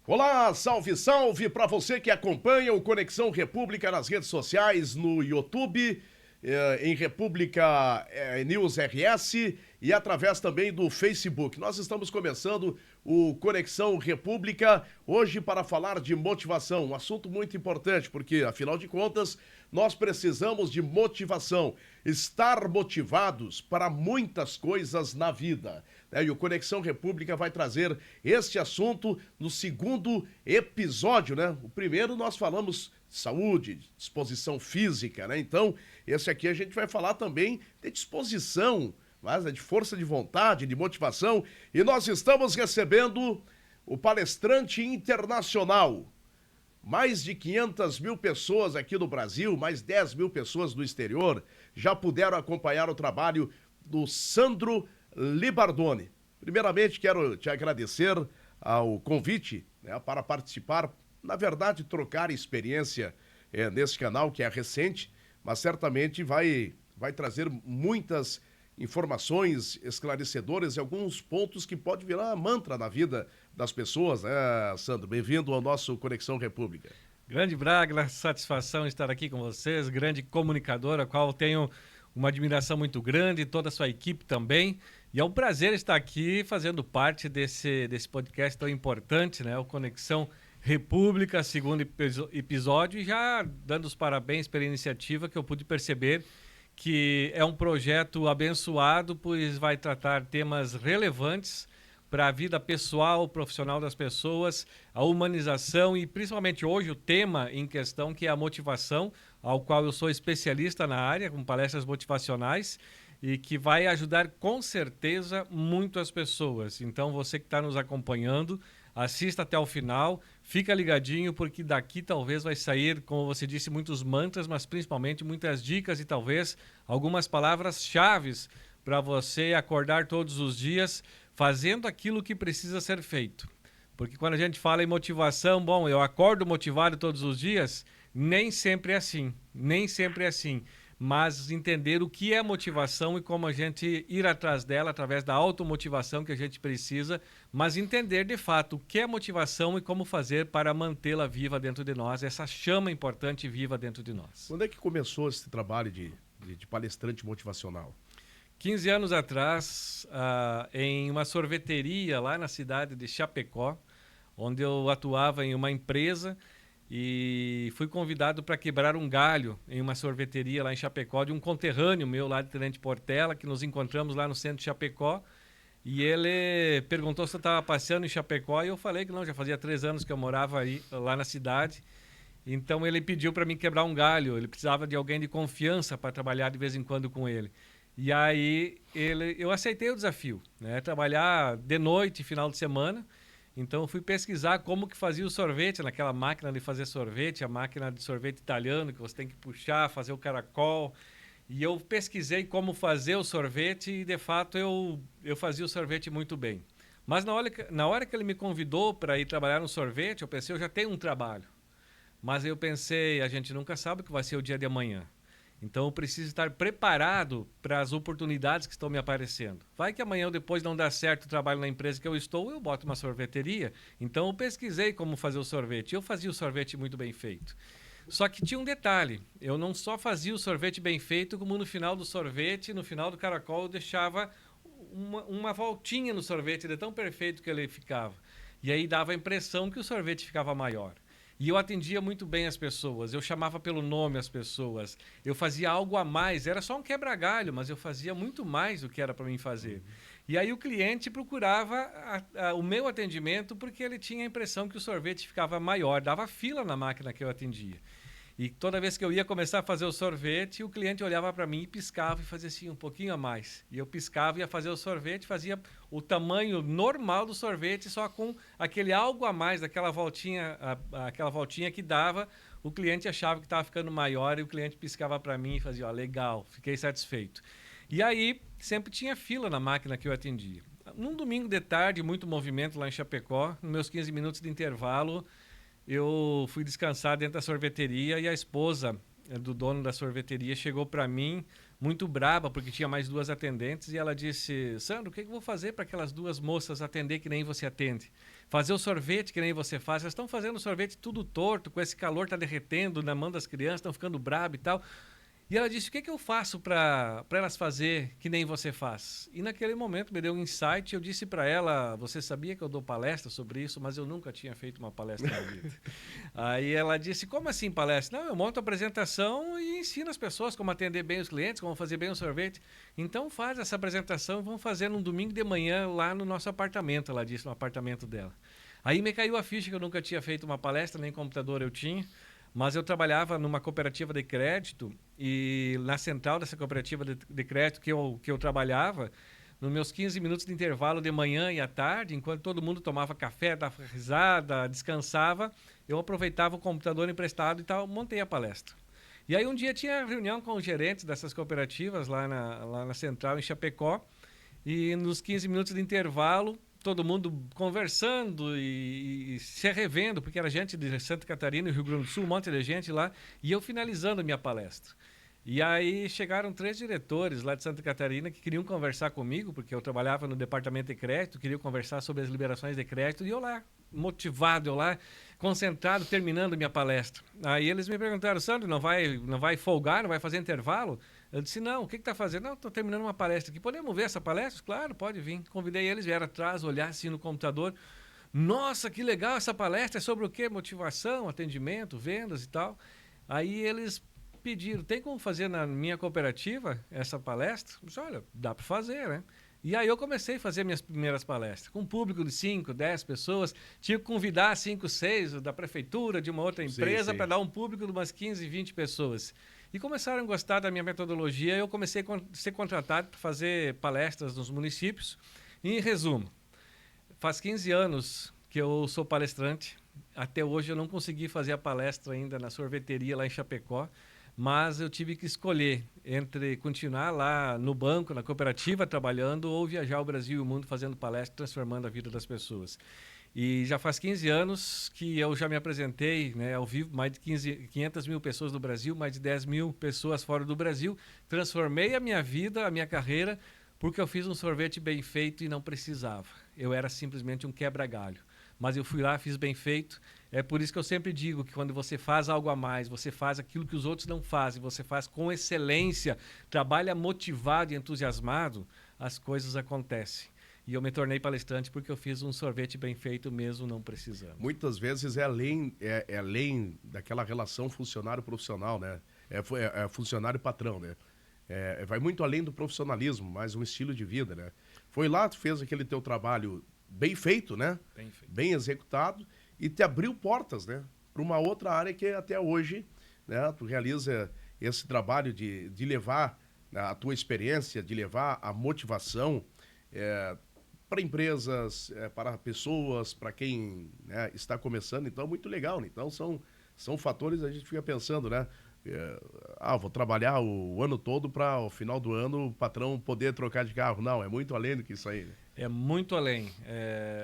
Olá, salve, salve para você que acompanha o Conexão República nas redes sociais, no YouTube, em República News RS e através também do Facebook. Nós estamos começando o Conexão República hoje para falar de motivação, um assunto muito importante, porque, afinal de contas, nós precisamos de motivação, estar motivados para muitas coisas na vida. E o Conexão República vai trazer este assunto no segundo episódio, né? O primeiro nós falamos de saúde, disposição física, né? Então, esse aqui a gente vai falar também de disposição, mas de força de vontade, de motivação. E nós estamos recebendo o palestrante internacional. Mais de 500 mil pessoas aqui no Brasil, mais 10 mil pessoas no exterior, já puderam acompanhar o trabalho do Sandro Libardoni. Primeiramente, quero te agradecer ao convite, né, para participar, na verdade, trocar experiência nesse canal, que é recente, mas certamente vai trazer muitas informações esclarecedoras e alguns pontos que pode virar mantra na vida das pessoas, né, Sandro? Bem-vindo ao nosso Conexão República. Grande Braga, satisfação estar aqui com vocês, grande comunicador, a qual tenho uma admiração muito grande, toda a sua equipe também. E é um prazer estar aqui fazendo parte desse podcast tão importante, né? O Conexão República, segundo episódio, e já dando os parabéns pela iniciativa, que eu pude perceber que é um projeto abençoado, pois vai tratar temas relevantes para a vida pessoal, profissional das pessoas, a humanização e principalmente hoje o tema em questão, que é a motivação, ao qual eu sou especialista na área, com palestras motivacionais, e que vai ajudar com certeza muito as pessoas. Então você que está nos acompanhando, assista até o final, fica ligadinho, porque daqui talvez vai sair, como você disse, muitos mantras, mas principalmente muitas dicas e talvez algumas palavras-chave para você acordar todos os dias fazendo aquilo que precisa ser feito. Porque quando a gente fala em motivação, bom, eu acordo motivado todos os dias, nem sempre é assim, mas entender o que é motivação e como a gente ir atrás dela através da automotivação que a gente precisa, mas entender de fato o que é motivação e como fazer para mantê-la viva dentro de nós, essa chama importante viva dentro de nós. Quando é que começou esse trabalho de palestrante motivacional? 15 anos atrás, em uma sorveteria lá na cidade de Chapecó, onde eu atuava em uma empresa, e fui convidado para quebrar um galho em uma sorveteria lá em Chapecó, de um conterrâneo meu lá de Tenente Portela, que nos encontramos lá no centro de Chapecó. E ele perguntou se eu estava passeando em Chapecó, e eu falei que não, já fazia 3 anos que eu morava aí, lá na cidade. Então ele pediu para mim quebrar um galho, ele precisava de alguém de confiança para trabalhar de vez em quando com ele. E aí eu aceitei o desafio, né? Trabalhar de noite, final de semana. Então eu fui pesquisar como que fazia o sorvete naquela máquina de fazer sorvete, a máquina de sorvete italiano, que você tem que puxar, fazer o caracol. E eu pesquisei como fazer o sorvete e, de fato, eu fazia o sorvete muito bem. Mas na hora que ele me convidou para ir trabalhar no sorvete, eu pensei, eu já tenho um trabalho. Mas eu pensei, a gente nunca sabe o que vai ser o dia de amanhã. Então eu preciso estar preparado para as oportunidades que estão me aparecendo. Vai que amanhã ou depois não dá certo o trabalho na empresa que eu estou, eu boto uma sorveteria. Então eu pesquisei como fazer o sorvete. Eu fazia o sorvete muito bem feito. Só que tinha um detalhe. Eu não só fazia o sorvete bem feito, como no final do sorvete, no final do caracol, eu deixava uma voltinha no sorvete, de tão perfeito que ele ficava. E aí dava a impressão que o sorvete ficava maior. E eu atendia muito bem as pessoas, eu chamava pelo nome as pessoas, eu fazia algo a mais, era só um quebra-galho, mas eu fazia muito mais do que era para mim fazer. E aí o cliente procurava o meu atendimento porque ele tinha a impressão que o sorvete ficava maior, dava fila na máquina que eu atendia. E toda vez que eu ia começar a fazer o sorvete, o cliente olhava para mim e piscava e fazia assim, um pouquinho a mais. E eu piscava e ia fazer o sorvete, fazia o tamanho normal do sorvete, só com aquele algo a mais, daquela voltinha, aquela voltinha que dava, o cliente achava que estava ficando maior e o cliente piscava para mim e fazia, ó, legal, fiquei satisfeito. E aí, sempre tinha fila na máquina que eu atendia. Num domingo de tarde, muito movimento lá em Chapecó, nos meus 15 minutos de intervalo, eu fui descansar dentro da sorveteria e a esposa do dono da sorveteria chegou para mim muito braba, porque tinha mais 2 atendentes, e ela disse, Sandro, o que eu vou fazer para aquelas 2 moças atender que nem você atende? fazer o sorvete que nem você faz. Elas estão fazendo o sorvete tudo torto, com esse calor tá derretendo na mão das crianças, estão ficando brabo e tal. E ela disse, o que eu faço para elas fazer que nem você faz? E naquele momento me deu um insight, eu disse para ela, você sabia que eu dou palestra sobre isso, mas eu nunca tinha feito uma palestra na vida. Aí ela disse, como assim palestra? Não, eu monto a apresentação e ensino as pessoas como atender bem os clientes, como fazer bem o sorvete. Então faz essa apresentação e vamos fazer num domingo de manhã lá no nosso apartamento, ela disse, no apartamento dela. Aí me caiu a ficha que eu nunca tinha feito uma palestra, nem computador eu tinha. Mas eu trabalhava numa cooperativa de crédito e na central dessa cooperativa de crédito que eu trabalhava, nos meus 15 minutos de intervalo de manhã e à tarde, enquanto todo mundo tomava café, dava risada, descansava, eu aproveitava o computador emprestado e tal, montei a palestra. E aí um dia tinha reunião com os gerentes dessas cooperativas lá na central em Chapecó e nos 15 minutos de intervalo, todo mundo conversando e se revendo, porque era gente de Santa Catarina e Rio Grande do Sul, um monte de gente lá, e eu finalizando a minha palestra. E aí chegaram 3 diretores lá de Santa Catarina que queriam conversar comigo, porque eu trabalhava no departamento de crédito, queriam conversar sobre as liberações de crédito, e eu lá, motivado, eu lá, concentrado, terminando minha palestra. Aí eles me perguntaram, Sandro, não vai folgar, não vai fazer intervalo? Eu disse, não, o que está fazendo? Não, estou terminando uma palestra aqui. Podemos ver essa palestra? Claro, pode vir. Convidei eles, vieram atrás, olhar assim no computador. Nossa, que legal essa palestra, é sobre o quê? Motivação, atendimento, vendas e tal. Aí eles pediram, tem como fazer na minha cooperativa essa palestra? Eu disse, olha, dá para fazer, né? E aí eu comecei a fazer minhas primeiras palestras, com um público de 5, 10 pessoas. Tinha que convidar 5, 6 da prefeitura, de uma outra empresa, para dar um público de umas 15, 20 pessoas. E começaram a gostar da minha metodologia, eu comecei a ser contratado para fazer palestras nos municípios. E, em resumo, faz 15 anos que eu sou palestrante. Até hoje eu não consegui fazer a palestra ainda na sorveteria lá em Chapecó, mas eu tive que escolher entre continuar lá no banco, na cooperativa, trabalhando, ou viajar o Brasil e o mundo fazendo palestra, transformando a vida das pessoas. E já faz 15 anos que eu já me apresentei, né, ao vivo, mais de 500 mil pessoas no Brasil, mais de 10 mil pessoas fora do Brasil. Transformei a minha vida, a minha carreira, porque eu fiz um sorvete bem feito e não precisava. Eu era simplesmente um quebra-galho. Mas eu fui lá, fiz bem feito. É por isso que eu sempre digo que quando você faz algo a mais, você faz aquilo que os outros não fazem, você faz com excelência, trabalha motivado e entusiasmado, as coisas acontecem. E eu me tornei palestrante porque eu fiz um sorvete bem feito mesmo não precisando. Muitas vezes é além daquela relação funcionário-profissional, né? É funcionário-patrão, né? Vai muito além do profissionalismo, mas um estilo de vida, né? Foi lá, tu fez aquele teu trabalho bem feito, né? Bem feito. Bem executado e te abriu portas, né? Para uma outra área que até hoje, né? Tu realiza esse trabalho de levar a tua experiência, de levar a motivação para empresas, para pessoas, para quem, né, está começando. Então, muito legal, né? Então, são fatores, a gente fica pensando, né? Vou trabalhar o ano todo para, ao final do ano, o patrão poder trocar de carro. Não, é muito além do que isso aí, né? É muito além.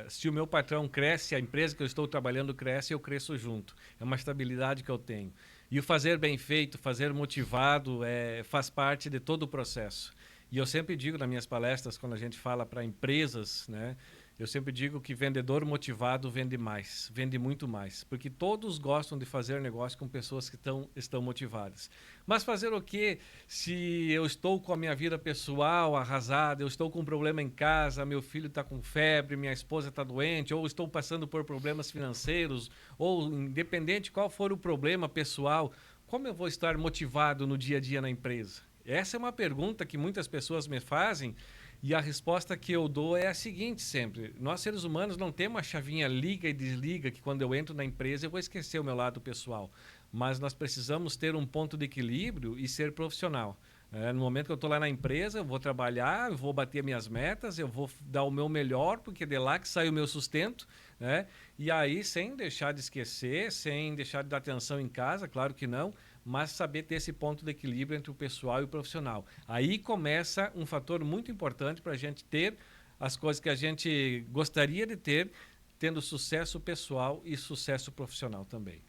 Se o meu patrão cresce, a empresa que eu estou trabalhando cresce, eu cresço junto. É uma estabilidade que eu tenho. E o fazer bem feito, fazer motivado, faz parte de todo o processo. E eu sempre digo nas minhas palestras, quando a gente fala para empresas, né? Eu sempre digo que vendedor motivado vende mais, vende muito mais. Porque todos gostam de fazer negócio com pessoas que estão motivadas. Mas fazer o quê se eu estou com a minha vida pessoal arrasada, eu estou com um problema em casa, meu filho está com febre, minha esposa está doente, ou estou passando por problemas financeiros, ou independente qual for o problema pessoal, como eu vou estar motivado no dia a dia na empresa? Essa é uma pergunta que muitas pessoas me fazem e a resposta que eu dou é a seguinte sempre. Nós, seres humanos, não temos uma chavinha liga e desliga que quando eu entro na empresa eu vou esquecer o meu lado pessoal. Mas nós precisamos ter um ponto de equilíbrio e ser profissional. No momento que eu estou lá na empresa, eu vou trabalhar, eu vou bater minhas metas, eu vou dar o meu melhor, porque é de lá que sai o meu sustento, né? E aí, sem deixar de esquecer, sem deixar de dar atenção em casa, claro que não, mas saber ter esse ponto de equilíbrio entre o pessoal e o profissional. Aí começa um fator muito importante para a gente ter as coisas que a gente gostaria de ter, tendo sucesso pessoal e sucesso profissional também.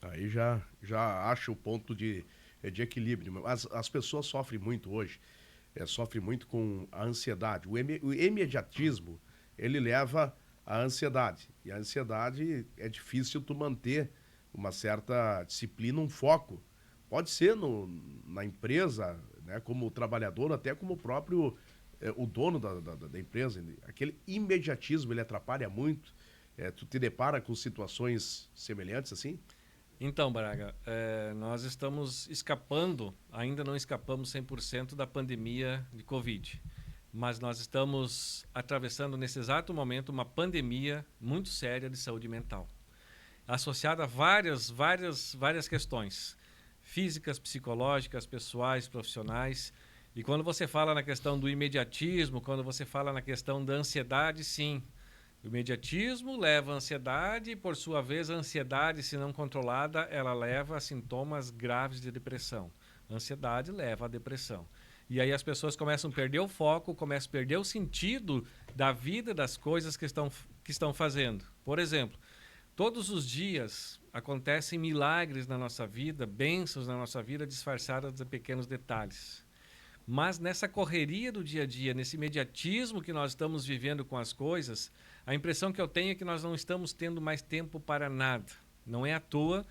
Aí já acho o ponto de equilíbrio. Mas as pessoas sofrem muito hoje, sofrem muito com a ansiedade. O imediatismo, ele leva a ansiedade. E a ansiedade é difícil tu manter uma certa disciplina, um foco. Pode ser na empresa, né, como trabalhador, até como o próprio o dono da empresa. Aquele imediatismo, ele atrapalha muito. Tu te depara com situações semelhantes assim? Então, Braga, nós estamos escapando, ainda não escapamos 100% da pandemia de Covid, mas nós estamos atravessando nesse exato momento uma pandemia muito séria de saúde mental, associada a várias questões físicas, psicológicas, pessoais, profissionais. E quando você fala na questão do imediatismo, quando você fala na questão da ansiedade, sim, o imediatismo leva à ansiedade e, por sua vez, a ansiedade, se não controlada, ela leva a sintomas graves de depressão. A ansiedade leva à depressão. E aí as pessoas começam a perder o foco, começam a perder o sentido da vida, das coisas que estão fazendo. Por exemplo, todos os dias acontecem milagres na nossa vida, bênçãos na nossa vida, disfarçadas de pequenos detalhes. Mas nessa correria do dia a dia, nesse imediatismo que nós estamos vivendo com as coisas, a impressão que eu tenho é que nós não estamos tendo mais tempo para nada. Não é à toa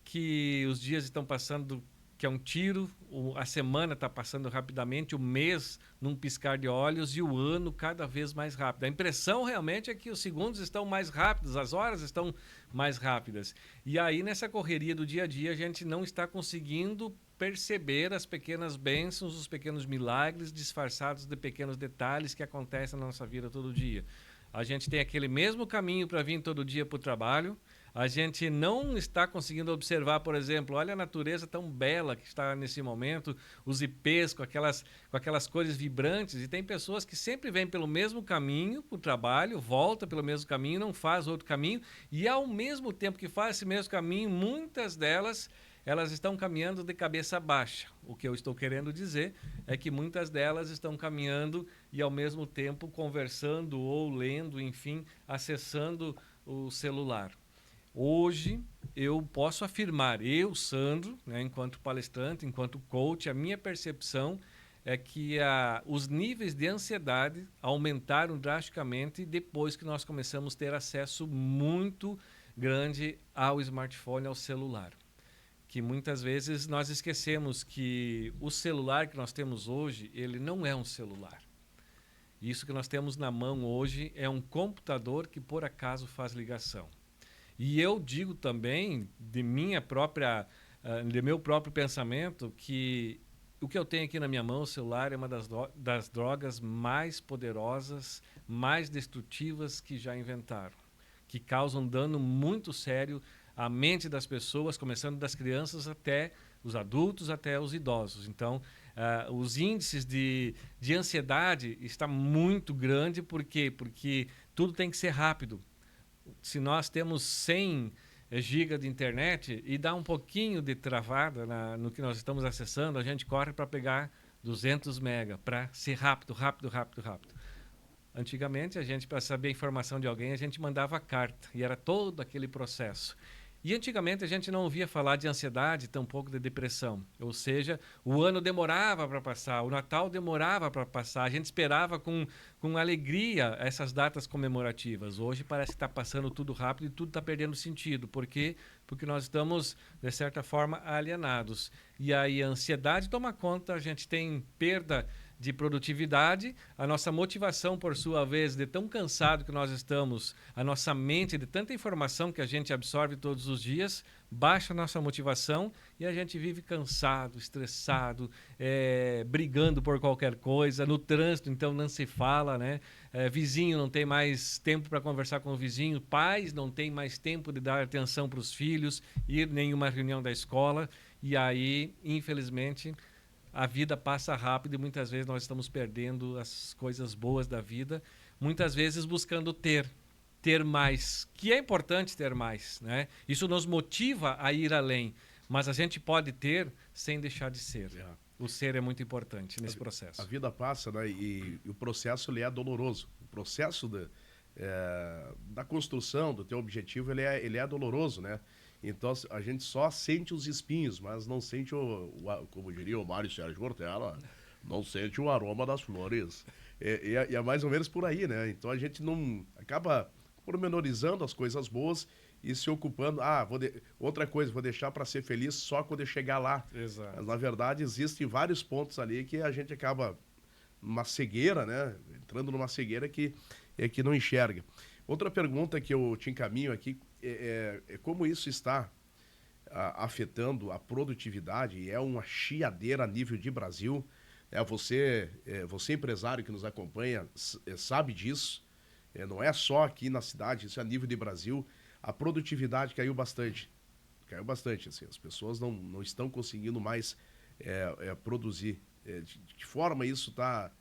que os dias estão passando, que é um tiro, a semana está passando rapidamente, o mês num piscar de olhos e o ano cada vez mais rápido. A impressão realmente é que os segundos estão mais rápidos, as horas estão mais rápidas. E aí, nessa correria do dia a dia, a gente não está conseguindo perceber as pequenas bênçãos, os pequenos milagres disfarçados de pequenos detalhes que acontecem na nossa vida todo dia. A gente tem aquele mesmo caminho para vir todo dia para o trabalho. A gente não está conseguindo observar, por exemplo, olha a natureza tão bela que está nesse momento, os ipês com aquelas cores vibrantes, e tem pessoas que sempre vêm pelo mesmo caminho para o trabalho, volta pelo mesmo caminho, não faz outro caminho, e ao mesmo tempo que faz esse mesmo caminho, muitas delas elas estão caminhando de cabeça baixa. O que eu estou querendo dizer é que muitas delas estão caminhando e, ao mesmo tempo, conversando ou lendo, enfim, acessando o celular. Hoje, eu posso afirmar, eu, Sandro, né, enquanto palestrante, enquanto coach, a minha percepção é que os níveis de ansiedade aumentaram drasticamente depois que nós começamos a ter acesso muito grande ao smartphone, ao celular. Que muitas vezes nós esquecemos que o celular que nós temos hoje, ele não é um celular. Isso que nós temos na mão hoje é um computador que por acaso faz ligação. E eu digo também, de meu próprio pensamento, que o que eu tenho aqui na minha mão, o celular, é uma das drogas mais poderosas, mais destrutivas que já inventaram, que causam dano muito sério a mente das pessoas, começando das crianças até os adultos, até os idosos. Então, os índices de ansiedade estão muito grandes. Por quê? Porque tudo tem que ser rápido. Se nós temos 100 GB de internet e dá um pouquinho de travada no que nós estamos acessando, a gente corre para pegar 200 mega, para ser rápido. Antigamente, a gente, para saber a informação de alguém, a gente mandava carta, e era todo aquele processo. E antigamente a gente não ouvia falar de ansiedade, tampouco de depressão. Ou seja, o ano demorava para passar, o Natal demorava para passar. A gente esperava com alegria essas datas comemorativas. Hoje parece que está passando tudo rápido e tudo está perdendo sentido. Por quê? Porque nós estamos, de certa forma, alienados. E aí a ansiedade toma conta, a gente tem perda de produtividade, a nossa motivação, por sua vez, de tão cansado que nós estamos, a nossa mente, de tanta informação que a gente absorve todos os dias, baixa a nossa motivação e a gente vive cansado, estressado, brigando por qualquer coisa. No trânsito, então, não se fala, né? Vizinho não tem mais tempo para conversar com o vizinho, pais não têm mais tempo de dar atenção para os filhos, ir em nenhuma reunião da escola, e aí, infelizmente, a vida passa rápido e muitas vezes nós estamos perdendo as coisas boas da vida, muitas vezes buscando ter mais, que é importante ter mais, né? Isso nos motiva a ir além, mas a gente pode ter sem deixar de ser. O ser é muito importante nesse processo. A vida passa, né? E o processo, ele é doloroso. O processo da construção do teu objetivo, ele é doloroso, né? Então, a gente só sente os espinhos, mas não sente como diria o Mário Sérgio Cortella, não sente o aroma das flores. E é mais ou menos por aí, né? Então, a gente não acaba pormenorizando as coisas boas e se ocupando. Outra coisa, vou deixar para ser feliz só quando eu chegar lá. Exato. Mas, na verdade, existem vários pontos ali que a gente acaba numa cegueira, né? Entrando numa cegueira que não enxerga. Outra pergunta que eu te encaminho aqui é como isso está afetando a produtividade, e é uma chiadeira a nível de Brasil. Você empresário que nos acompanha, sabe disso. Não é só aqui na cidade, isso é a nível de Brasil. A produtividade caiu bastante. Caiu bastante, assim, as pessoas não estão conseguindo mais produzir. De que forma isso está,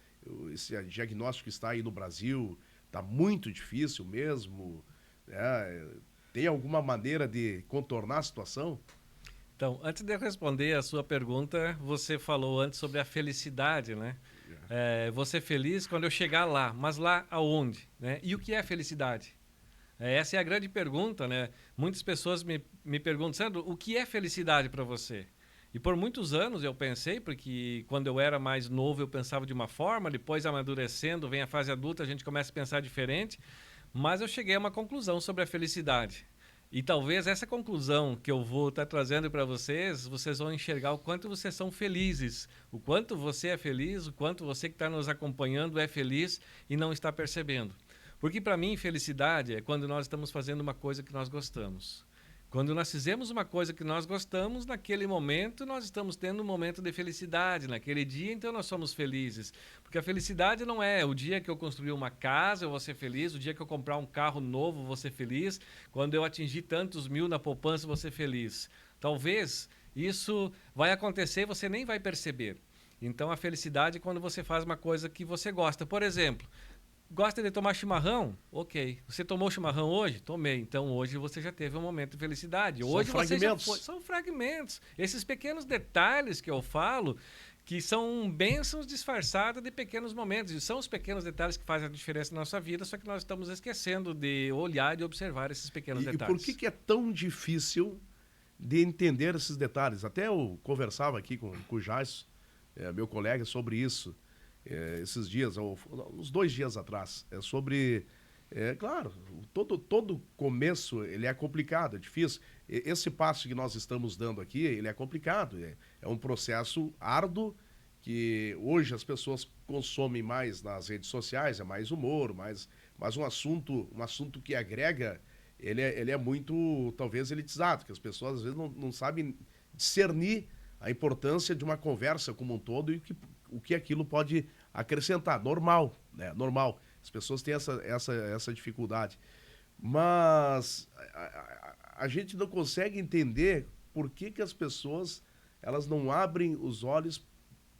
esse diagnóstico está aí no Brasil, está muito difícil mesmo, né? Tem alguma maneira de contornar a situação? Então, antes de eu responder a sua pergunta, você falou antes sobre a felicidade, né? Vou ser feliz quando eu chegar lá, mas lá aonde? Né? E o que é felicidade? Essa é a grande pergunta, né? Muitas pessoas me perguntam, Sandro, o que é felicidade para você? E por muitos anos eu pensei, porque quando eu era mais novo eu pensava de uma forma, depois amadurecendo, vem a fase adulta, a gente começa a pensar diferente, mas eu cheguei a uma conclusão sobre a felicidade. E talvez essa conclusão que eu vou estar trazendo para vocês vão enxergar o quanto vocês são felizes, o quanto você é feliz, o quanto você que está nos acompanhando é feliz e não está percebendo. Porque para mim, felicidade é quando nós estamos fazendo uma coisa que nós gostamos. Quando nós fizemos uma coisa que nós gostamos, naquele momento nós estamos tendo um momento de felicidade. Naquele dia, então, nós somos felizes. Porque a felicidade não é o dia que eu construir uma casa, eu vou ser feliz. O dia que eu comprar um carro novo, eu vou ser feliz. Quando eu atingir tantos mil na poupança, eu vou ser feliz. Talvez isso vai acontecer e você nem vai perceber. Então, a felicidade é quando você faz uma coisa que você gosta. Por exemplo, gosta de tomar chimarrão? Ok. Você tomou chimarrão hoje? Tomei. Então, hoje você já teve um momento de felicidade. Hoje você já foi. São fragmentos. Esses pequenos detalhes que eu falo, que são bênçãos disfarçadas de pequenos momentos. E são os pequenos detalhes que fazem a diferença na nossa vida, só que nós estamos esquecendo de olhar e de observar esses pequenos detalhes. E por que é tão difícil de entender esses detalhes? Até eu conversava aqui com o Jais, meu colega, sobre isso. Esses dias, uns 2 dias atrás, sobre, claro, todo começo ele é complicado, é difícil. Esse passo que nós estamos dando aqui, ele é complicado, é um processo árduo que hoje as pessoas consomem mais nas redes sociais, é mais humor, mas um assunto que agrega, ele é muito, talvez, elitizado, que as pessoas às vezes não sabem discernir a importância de uma conversa como um todo e o que aquilo pode acrescentar. Normal, né? Normal. As pessoas têm essa dificuldade. Mas a gente não consegue entender por que as pessoas elas não abrem os olhos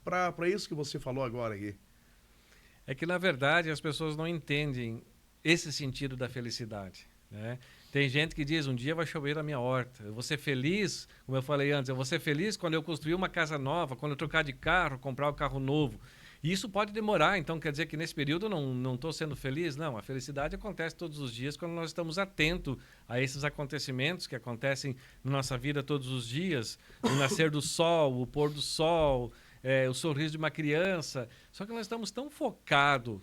para isso que você falou agora aqui. É que, na verdade, as pessoas não entendem esse sentido da felicidade, né? Tem gente que diz, um dia vai chover na minha horta. Eu vou ser feliz, como eu falei antes, eu vou ser feliz quando eu construir uma casa nova, quando eu trocar de carro, comprar um carro novo. E isso pode demorar, então quer dizer que nesse período eu não estou sendo feliz? Não, a felicidade acontece todos os dias quando nós estamos atentos a esses acontecimentos que acontecem na nossa vida todos os dias. O nascer do sol, o pôr do sol, o sorriso de uma criança. Só que nós estamos tão focados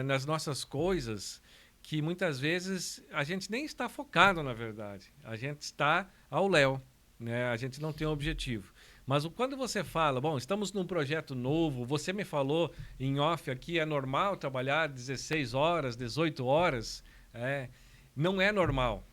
nas nossas coisas que muitas vezes a gente nem está focado, na verdade. A gente está ao léu, né? A gente não tem um objetivo. Mas quando você fala, bom, estamos num projeto novo, você me falou em off aqui, é normal trabalhar 16 horas, 18 horas? Não é normal.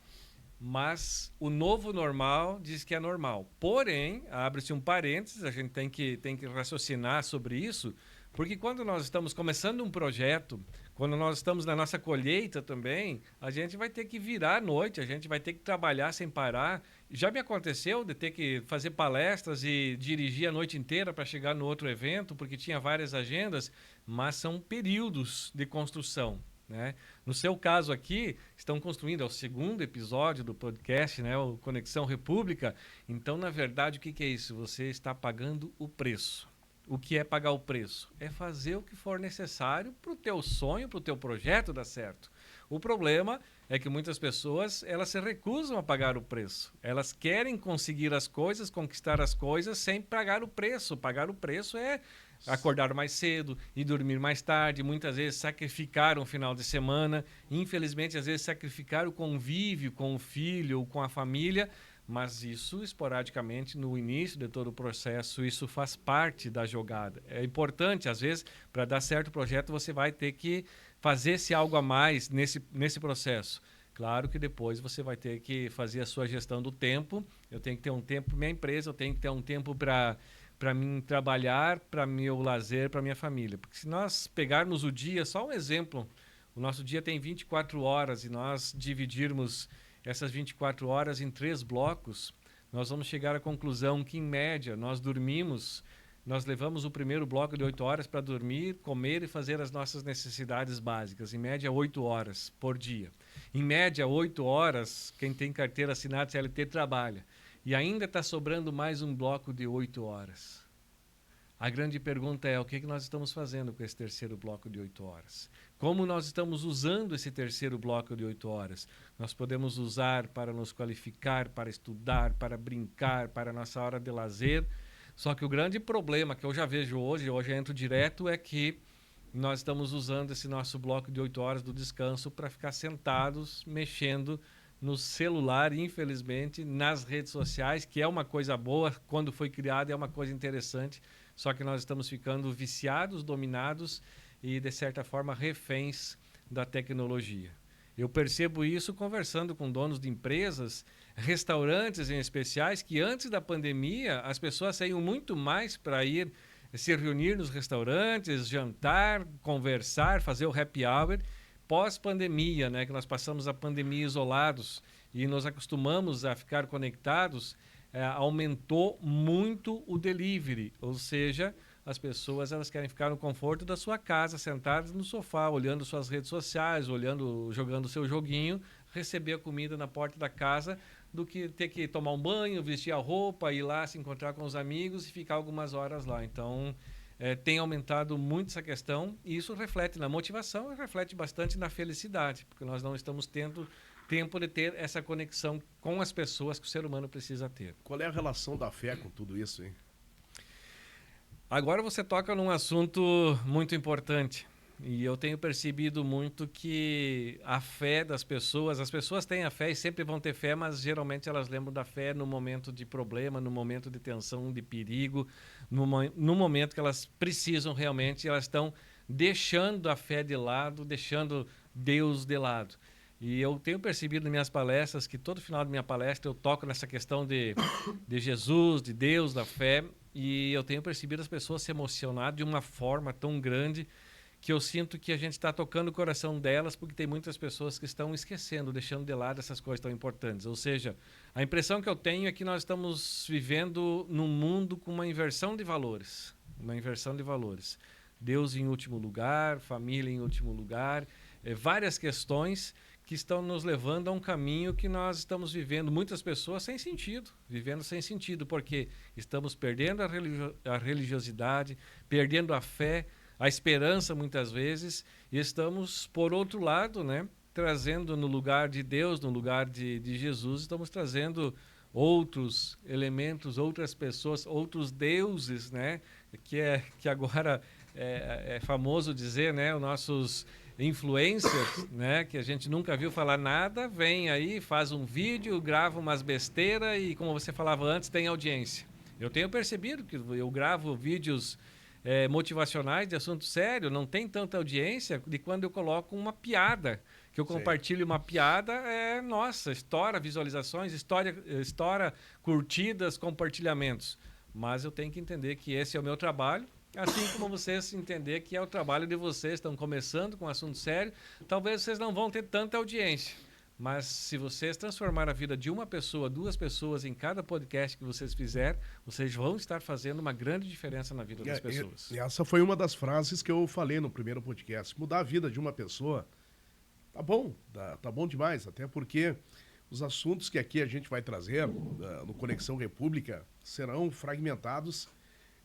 Mas o novo normal diz que é normal. Porém, abre-se um parênteses, a gente tem que raciocinar sobre isso, porque quando nós estamos começando um projeto, quando nós estamos na nossa colheita também, a gente vai ter que virar à noite, a gente vai ter que trabalhar sem parar. Já me aconteceu de ter que fazer palestras e dirigir a noite inteira para chegar no outro evento, porque tinha várias agendas, mas são períodos de construção, né? No seu caso aqui, estão construindo, é o 2º episódio do podcast, né, o Conexão República. Então, na verdade, o que é isso? Você está pagando o preço. O que é pagar o preço? É fazer o que for necessário para o teu sonho, para o teu projeto dar certo. O problema é que muitas pessoas elas se recusam a pagar o preço. Elas querem conseguir as coisas, conquistar as coisas sem pagar o preço. Pagar o preço é acordaram mais cedo e dormir mais tarde, muitas vezes sacrificaram o final de semana, infelizmente às vezes sacrificaram o convívio com o filho ou com a família, mas isso esporadicamente no início de todo o processo, isso faz parte da jogada. É importante, às vezes, para dar certo o projeto, você vai ter que fazer-se algo a mais nesse processo. Claro que depois você vai ter que fazer a sua gestão do tempo. Eu tenho que ter um tempo para minha empresa, eu tenho que ter um tempo para mim trabalhar, para meu lazer, para minha família. Porque se nós pegarmos o dia, só um exemplo, o nosso dia tem 24 horas e nós dividirmos essas 24 horas em 3 blocos, nós vamos chegar à conclusão que, em média, nós levamos o primeiro bloco de 8 horas para dormir, comer e fazer as nossas necessidades básicas. Em média, 8 horas por dia. Em média, 8 horas, quem tem carteira assinada CLT trabalha. E ainda está sobrando mais um bloco de 8 horas. A grande pergunta é, o que nós estamos fazendo com esse terceiro bloco de 8 horas? Como nós estamos usando esse terceiro bloco de 8 horas? Nós podemos usar para nos qualificar, para estudar, para brincar, para a nossa hora de lazer. Só que o grande problema que eu já vejo hoje eu entro direto, é que nós estamos usando esse nosso bloco de 8 horas do descanso para ficar sentados, mexendo no celular, infelizmente, nas redes sociais, que é uma coisa boa, quando foi criada é uma coisa interessante, só que nós estamos ficando viciados, dominados e, de certa forma, reféns da tecnologia. Eu percebo isso conversando com donos de empresas, restaurantes em especiais, que antes da pandemia as pessoas saíam muito mais para ir se reunir nos restaurantes, jantar, conversar, fazer o happy hour. Pós-pandemia, né, que nós passamos a pandemia isolados e nos acostumamos a ficar conectados, aumentou muito o delivery, ou seja, as pessoas elas querem ficar no conforto da sua casa, sentadas no sofá, olhando suas redes sociais, jogando seu joguinho, receber a comida na porta da casa, do que ter que tomar um banho, vestir a roupa, ir lá se encontrar com os amigos e ficar algumas horas lá. Então, tem aumentado muito essa questão e isso reflete na motivação e reflete bastante na felicidade, porque nós não estamos tendo tempo de ter essa conexão com as pessoas que o ser humano precisa ter. Qual é a relação da fé com tudo isso, hein? Agora você toca num assunto muito importante e eu tenho percebido muito que a fé das pessoas, as pessoas têm a fé e sempre vão ter fé, mas geralmente elas lembram da fé no momento de problema, no momento de tensão, de perigo, no momento que elas precisam realmente, elas estão deixando a fé de lado, deixando Deus de lado. E eu tenho percebido nas minhas palestras que todo final da minha palestra eu toco nessa questão de Jesus, de Deus, da fé, e eu tenho percebido as pessoas se emocionar de uma forma tão grande que eu sinto que a gente está tocando o coração delas, porque tem muitas pessoas que estão esquecendo, deixando de lado essas coisas tão importantes. Ou seja, a impressão que eu tenho é que nós estamos vivendo num mundo com uma inversão de valores. Uma inversão de valores. Deus em último lugar, família em último lugar, várias questões que estão nos levando a um caminho que nós estamos vivendo, muitas pessoas sem sentido, vivendo sem sentido, porque estamos perdendo a religiosidade, perdendo a fé, a esperança muitas vezes, e estamos, por outro lado, né, trazendo no lugar de Deus, no lugar de Jesus, estamos trazendo outros elementos, outras pessoas, outros deuses, né, que agora é famoso dizer, né, os nossos influencers, né, que a gente nunca viu falar nada, vem aí, faz um vídeo, grava umas besteiras e, como você falava antes, tem audiência. Eu tenho percebido que eu gravo vídeos motivacionais de assunto sério, não tem tanta audiência de quando eu coloco uma piada, que eu compartilho uma piada, nossa, estoura visualizações, estoura curtidas, compartilhamentos. Mas eu tenho que entender que esse é o meu trabalho, assim como vocês entender que é o trabalho de vocês, estão começando com um assunto sério, talvez vocês não vão ter tanta audiência, mas se vocês transformarem a vida de uma pessoa, 2 pessoas em cada podcast que vocês fizerem, vocês vão estar fazendo uma grande diferença na vida das pessoas. E essa foi uma das frases que eu falei no primeiro podcast. Mudar a vida de uma pessoa, tá bom, tá bom demais, até porque os assuntos que aqui a gente vai trazer no Conexão República serão fragmentados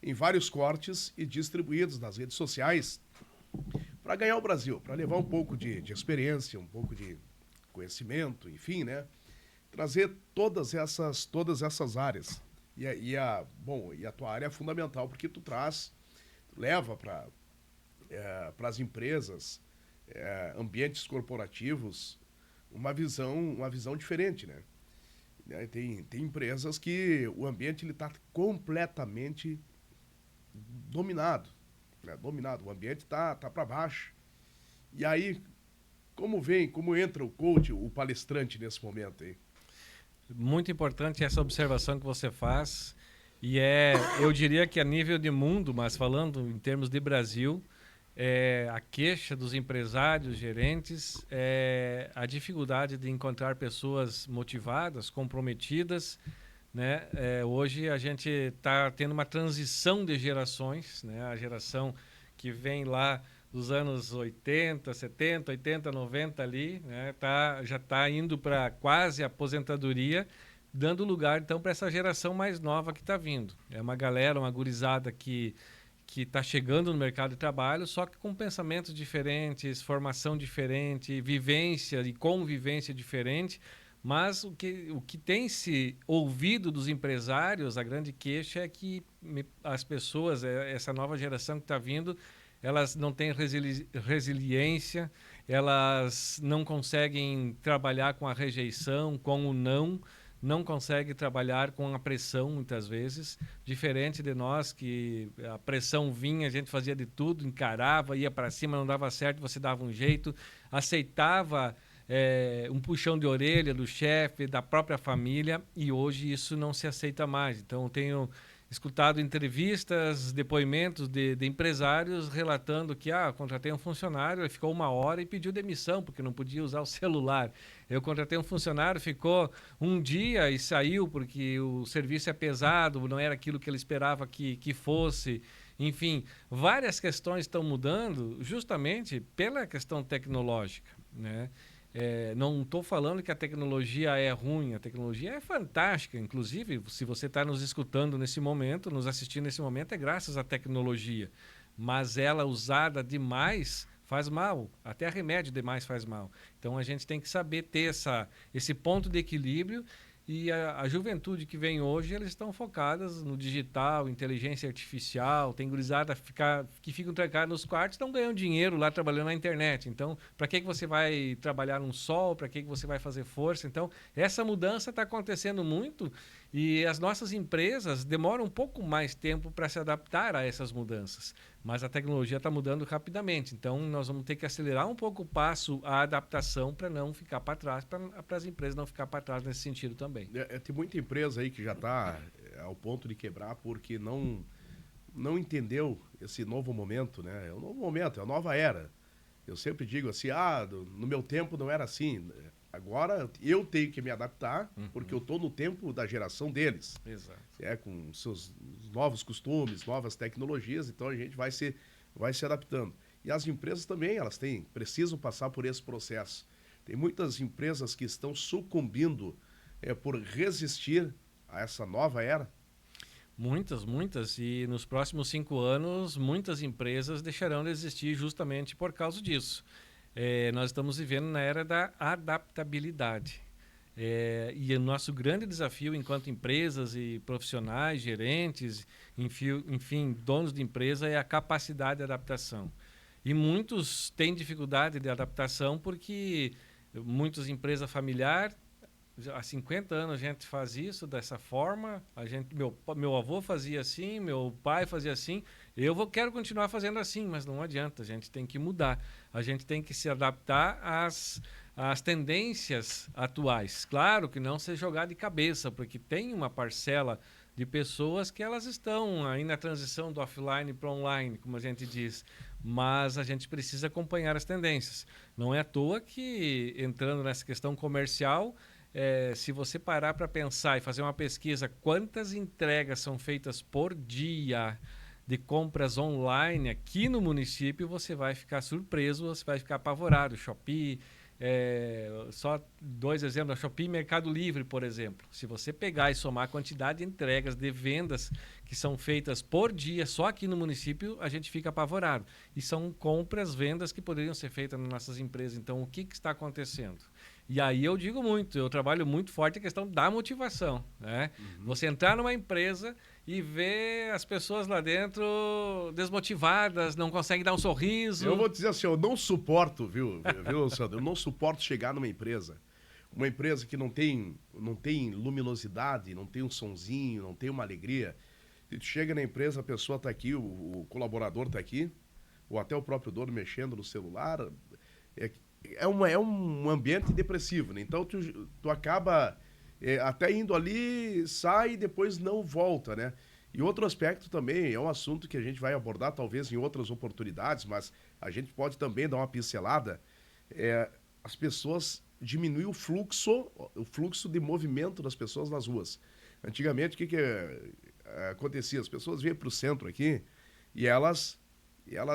em vários cortes e distribuídos nas redes sociais para ganhar o Brasil, para levar um pouco de experiência, um pouco de conhecimento, enfim, né? Trazer todas essas áreas. E a tua área é fundamental, porque tu traz leva para as empresas, ambientes corporativos, uma visão diferente, né? Tem empresas que o ambiente está completamente dominado, né? Dominado, o ambiente tá para baixo. E aí, como entra o coach, o palestrante nesse momento aí? Muito importante essa observação que você faz. E eu diria que a nível de mundo, mas falando em termos de Brasil, a queixa dos empresários, gerentes, a dificuldade de encontrar pessoas motivadas, comprometidas, né? Hoje a gente está tendo uma transição de gerações, né? A geração que vem lá dos anos 80, 70, 80, 90 ali, né? Já está indo para quase aposentadoria, dando lugar então para essa geração mais nova que está vindo. É uma galera, uma gurizada que está chegando no mercado de trabalho, só que com pensamentos diferentes, formação diferente, vivência e convivência diferente. Mas o que tem se ouvido dos empresários, a grande queixa é que as pessoas, essa nova geração que está vindo, elas não têm resiliência, elas não conseguem trabalhar com a rejeição, com o não consegue trabalhar com a pressão, muitas vezes, diferente de nós, que a pressão vinha, a gente fazia de tudo, encarava, ia para cima, não dava certo, você dava um jeito, aceitava um puxão de orelha do chefe, da própria família, e hoje isso não se aceita mais. Então, eu tenho escutado entrevistas, depoimentos de empresários relatando que contratei um funcionário, ele ficou 1 hora e pediu demissão, porque não podia usar o celular. Eu contratei um funcionário, ficou 1 dia e saiu porque o serviço é pesado, não era aquilo que ele esperava que fosse. Enfim, várias questões estão mudando justamente pela questão tecnológica, né? Não estou falando que a tecnologia é ruim, a tecnologia é fantástica. Inclusive, se você está nos escutando nesse momento, nos assistindo nesse momento, é graças à tecnologia. Mas ela usada demais faz mal, até remédio demais faz mal. Então a gente tem que saber ter esse ponto de equilíbrio. E a juventude que vem hoje, eles estão focadas no digital, inteligência artificial, tem gurizada que ficam trancados nos quartos, estão ganhando dinheiro lá trabalhando na internet. Então, para que você vai trabalhar no sol? Para que você vai fazer força? Então, essa mudança está acontecendo muito e as nossas empresas demoram um pouco mais tempo para se adaptar a essas mudanças. Mas a tecnologia está mudando rapidamente. Então, nós vamos ter que acelerar um pouco o passo, a adaptação, para não ficar para trás, para as empresas não ficar para trás nesse sentido também. Tem muita empresa aí que já está ao ponto de quebrar porque não entendeu esse novo momento, né? É um novo momento, é uma nova era. Eu sempre digo assim, no meu tempo não era assim. Agora eu tenho que me adaptar, porque eu estou no tempo da geração deles. Exato. Com seus novos costumes, novas tecnologias, então a gente vai se adaptando. E as empresas também, precisam passar por esse processo. Tem muitas empresas que estão sucumbindo por resistir a essa nova era. Muitas. E nos próximos 5 anos, muitas empresas deixarão de existir justamente por causa disso. Nós estamos vivendo na era da adaptabilidade. E o nosso grande desafio enquanto empresas e profissionais, gerentes, enfim, donos de empresa, é a capacidade de adaptação. E muitos têm dificuldade de adaptação porque muitas empresas familiares, há 50 anos a gente faz isso dessa forma, meu avô fazia assim, meu pai fazia assim, quero continuar fazendo assim, mas não adianta, a gente tem que mudar, a gente tem que se adaptar às tendências atuais. Claro que não se jogar de cabeça, porque tem uma parcela de pessoas que elas estão aí na transição do offline para online, como a gente diz, mas a gente precisa acompanhar as tendências. Não é à toa que, entrando nessa questão comercial, se você parar para pensar e fazer uma pesquisa, quantas entregas são feitas por dia de compras online aqui no município, você vai ficar surpreso, você vai ficar apavorado. Shopee, só 2 exemplos, a Shopee e Mercado Livre, por exemplo. Se você pegar e somar a quantidade de entregas, de vendas que são feitas por dia só aqui no município, a gente fica apavorado. E são compras, vendas que poderiam ser feitas nas nossas empresas. Então, o que está acontecendo? E aí eu digo muito, eu trabalho muito forte a questão da motivação, né? Você entrar numa empresa e ver as pessoas lá dentro desmotivadas, não conseguem dar um sorriso. Eu vou dizer assim, eu não suporto, viu, Sandro? Eu não suporto chegar numa empresa. Uma empresa que não tem luminosidade, não tem um sonzinho, não tem uma alegria. E tu chega na empresa, a pessoa está aqui, o colaborador está aqui, ou até o próprio dono mexendo no celular. É um ambiente depressivo, né? Então tu acaba até indo ali, sai e depois não volta, né? E outro aspecto também, é um assunto que a gente vai abordar talvez em outras oportunidades, mas a gente pode também dar uma pincelada. As pessoas diminuem o fluxo de movimento das pessoas nas ruas. Antigamente, o que acontecia? As pessoas vinham para o centro aqui e elas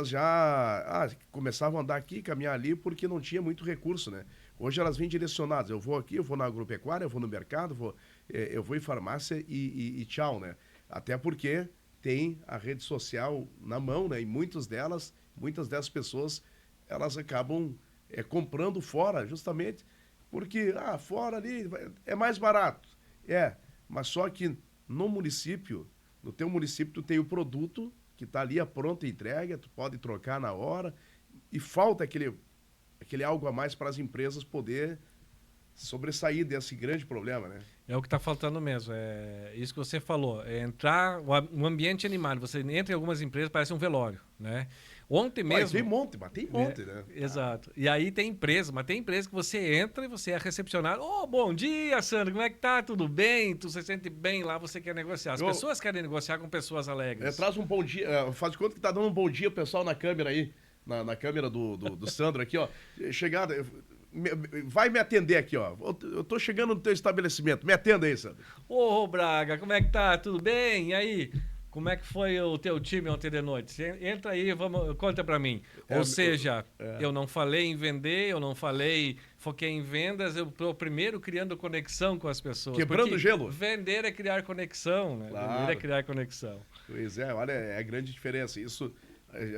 já começavam a andar aqui, caminhar ali, porque não tinha muito recurso, né? Hoje elas vêm direcionadas. Eu vou aqui, eu vou na agropecuária, eu vou no mercado, eu vou em farmácia e tchau, né? Até porque tem a rede social na mão, né? E muitas dessas pessoas, elas acabam comprando fora, justamente porque, fora ali é mais barato. Mas só que no teu município, tu tem o produto que está ali a pronta entrega, tu pode trocar na hora, e falta aquele algo a mais para as empresas poder sobressair desse grande problema, né? É o que está faltando mesmo, é isso que você falou, entrar, um ambiente animado, você entra em algumas empresas, parece um velório, né? Ontem mesmo... Mas tem monte, né? Exato. E aí tem empresa que você entra e você é recepcionado. Bom dia, Sandro, como é que tá? Tudo bem? Tu se sente bem lá, você quer negociar. As pessoas querem negociar com pessoas alegres. Traz um bom dia, faz de conta que tá dando um bom dia pro pessoal na câmera aí, na câmera do Sandro aqui, ó. Chegada, vai me atender aqui, ó. Eu tô chegando no teu estabelecimento, me atenda aí, Sandro. Ô, Braga, como é que tá? Tudo bem? E aí? Como é que foi o teu time ontem de noite? Entra aí, conta pra mim. Ou seja, eu não falei em vender, foquei em vendas, eu tô primeiro criando conexão com as pessoas. Quebrando gelo. Vender é criar conexão, né? Claro. Vender é criar conexão. Pois é, olha, é a grande diferença. Isso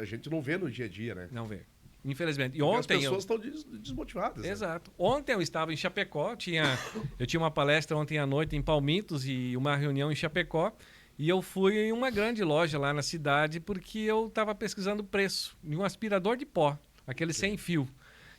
a gente não vê no dia a dia, né? Não vê. Infelizmente. E porque ontem as pessoas estão desmotivadas. Exato. Né? Ontem eu estava em Chapecó, eu tinha uma palestra ontem à noite em Palmitos e uma reunião em Chapecó. E eu fui em uma grande loja lá na cidade porque eu estava pesquisando preço de um aspirador de pó, aquele sem fio,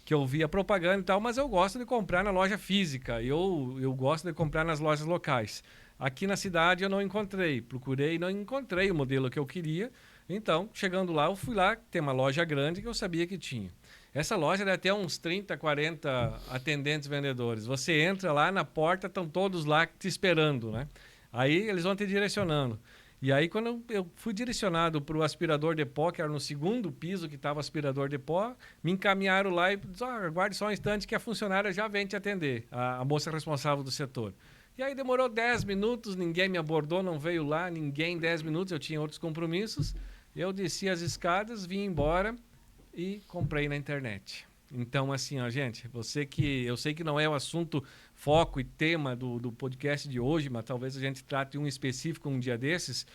que eu via propaganda e tal, mas eu gosto de comprar na loja física, eu gosto de comprar nas lojas locais. Aqui na cidade eu não encontrei, procurei e não encontrei o modelo que eu queria, então, chegando lá, eu fui lá, tem uma loja grande que eu sabia que tinha. Essa loja deve ter uns 30, 40 atendentes vendedores. Você entra lá, na porta estão todos lá te esperando, né? Aí eles vão te direcionando. E aí, quando eu fui direcionado para o aspirador de pó, que era no segundo piso que estava o aspirador de pó, me encaminharam lá e disseram, aguarde só um instante que a funcionária já vem te atender, a moça responsável do setor. E aí demorou 10 minutos, ninguém me abordou, não veio lá, ninguém 10 minutos, eu tinha outros compromissos. Eu desci as escadas, vim embora e comprei na internet. Então, assim, ó, gente, eu sei que não é o assunto foco e tema do podcast de hoje, mas talvez a gente trate um específico um dia desses.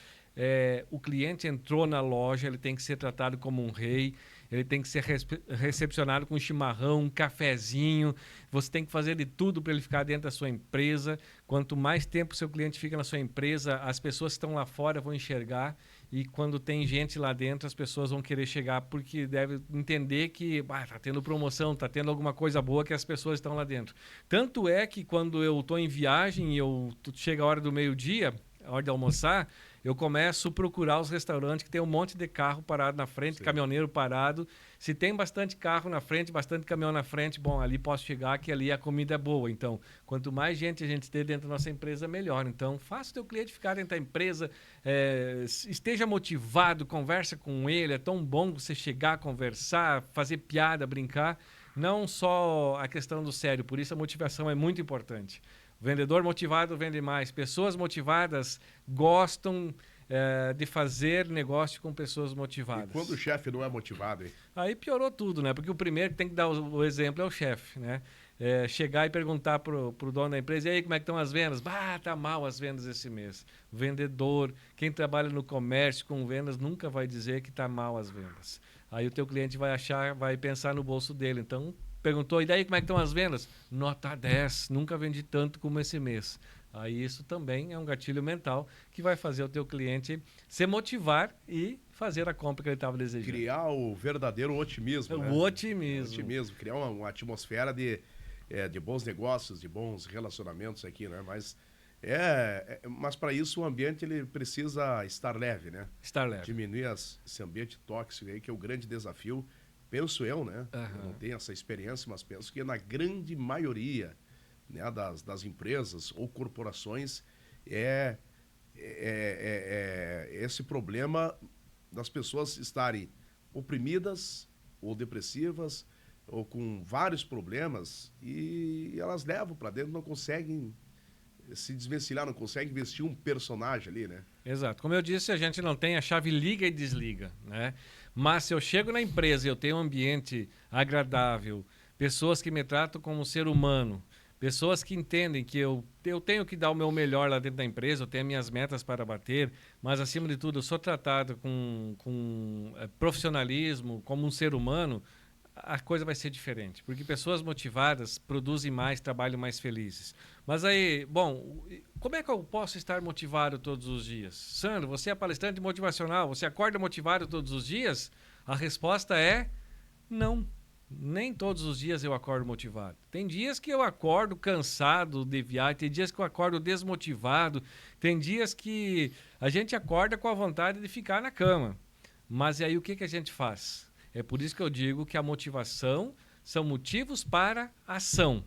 O cliente entrou na loja, ele tem que ser tratado como um rei, ele tem que ser recepcionado com um chimarrão, um cafezinho. Você tem que fazer de tudo para ele ficar dentro da sua empresa. Quanto mais tempo seu cliente fica na sua empresa, as pessoas que estão lá fora vão enxergar. E quando tem gente lá dentro, as pessoas vão querer chegar porque deve entender que está tendo promoção, está tendo alguma coisa boa que as pessoas estão lá dentro. Tanto é que quando eu estou em viagem e chega a hora do meio-dia, a hora de almoçar, eu começo a procurar os restaurantes que tem um monte de carro parado na frente, sim, caminhoneiro parado. Se tem bastante carro na frente, bastante caminhão na frente, bom, ali posso chegar que ali a comida é boa. Então, quanto mais gente a gente ter dentro da nossa empresa, melhor. Então, faça o teu cliente ficar dentro da empresa, esteja motivado, conversa com ele. É tão bom você chegar, conversar, fazer piada, brincar. Não só a questão do sério, por isso a motivação é muito importante. Vendedor motivado vende mais. Pessoas motivadas gostam de fazer negócio com pessoas motivadas. E quando o chefe não é motivado, hein? Aí piorou tudo, né? Porque o primeiro que tem que dar o exemplo é o chefe, né? Chegar e perguntar pro dono da empresa, e aí, como é que estão as vendas? Tá mal as vendas esse mês. O vendedor, quem trabalha no comércio com vendas, nunca vai dizer que tá mal as vendas. Aí o teu cliente vai pensar no bolso dele. Então, perguntou, e daí como é que estão as vendas? Nota 10, nunca vendi tanto como esse mês. Aí isso também é um gatilho mental que vai fazer o teu cliente se motivar e fazer a compra que ele estava desejando. Criar o verdadeiro otismo, né? O otimismo. Otimismo, criar uma atmosfera de bons negócios, de bons relacionamentos aqui, né? Mas para isso o ambiente ele precisa estar leve, né? Estar leve. Diminuir esse ambiente tóxico aí, que é o grande desafio, penso eu, né? Uhum. Eu não tenho essa experiência, mas penso que na grande maioria, né, das empresas ou corporações esse problema das pessoas estarem oprimidas ou depressivas ou com vários problemas e elas levam para dentro, não conseguem se desvencilhar, não conseguem vestir um personagem ali, né? Exato. Como eu disse, a gente não tem a chave liga e desliga, né? Mas se eu chego na empresa e eu tenho um ambiente agradável, pessoas que me tratam como um ser humano, pessoas que entendem que eu tenho que dar o meu melhor lá dentro da empresa, eu tenho minhas metas para bater, mas, acima de tudo, eu sou tratado com profissionalismo, como um ser humano, a coisa vai ser diferente. Porque pessoas motivadas produzem mais, trabalham mais felizes. Mas aí, bom, como é que eu posso estar motivado todos os dias? Sandro, você é palestrante motivacional, você acorda motivado todos os dias? A resposta é não. Nem todos os dias eu acordo motivado. Tem dias que eu acordo cansado de viagem, tem dias que eu acordo desmotivado, tem dias que a gente acorda com a vontade de ficar na cama. Mas e aí o que a gente faz? É por isso que eu digo que a motivação são motivos para ação.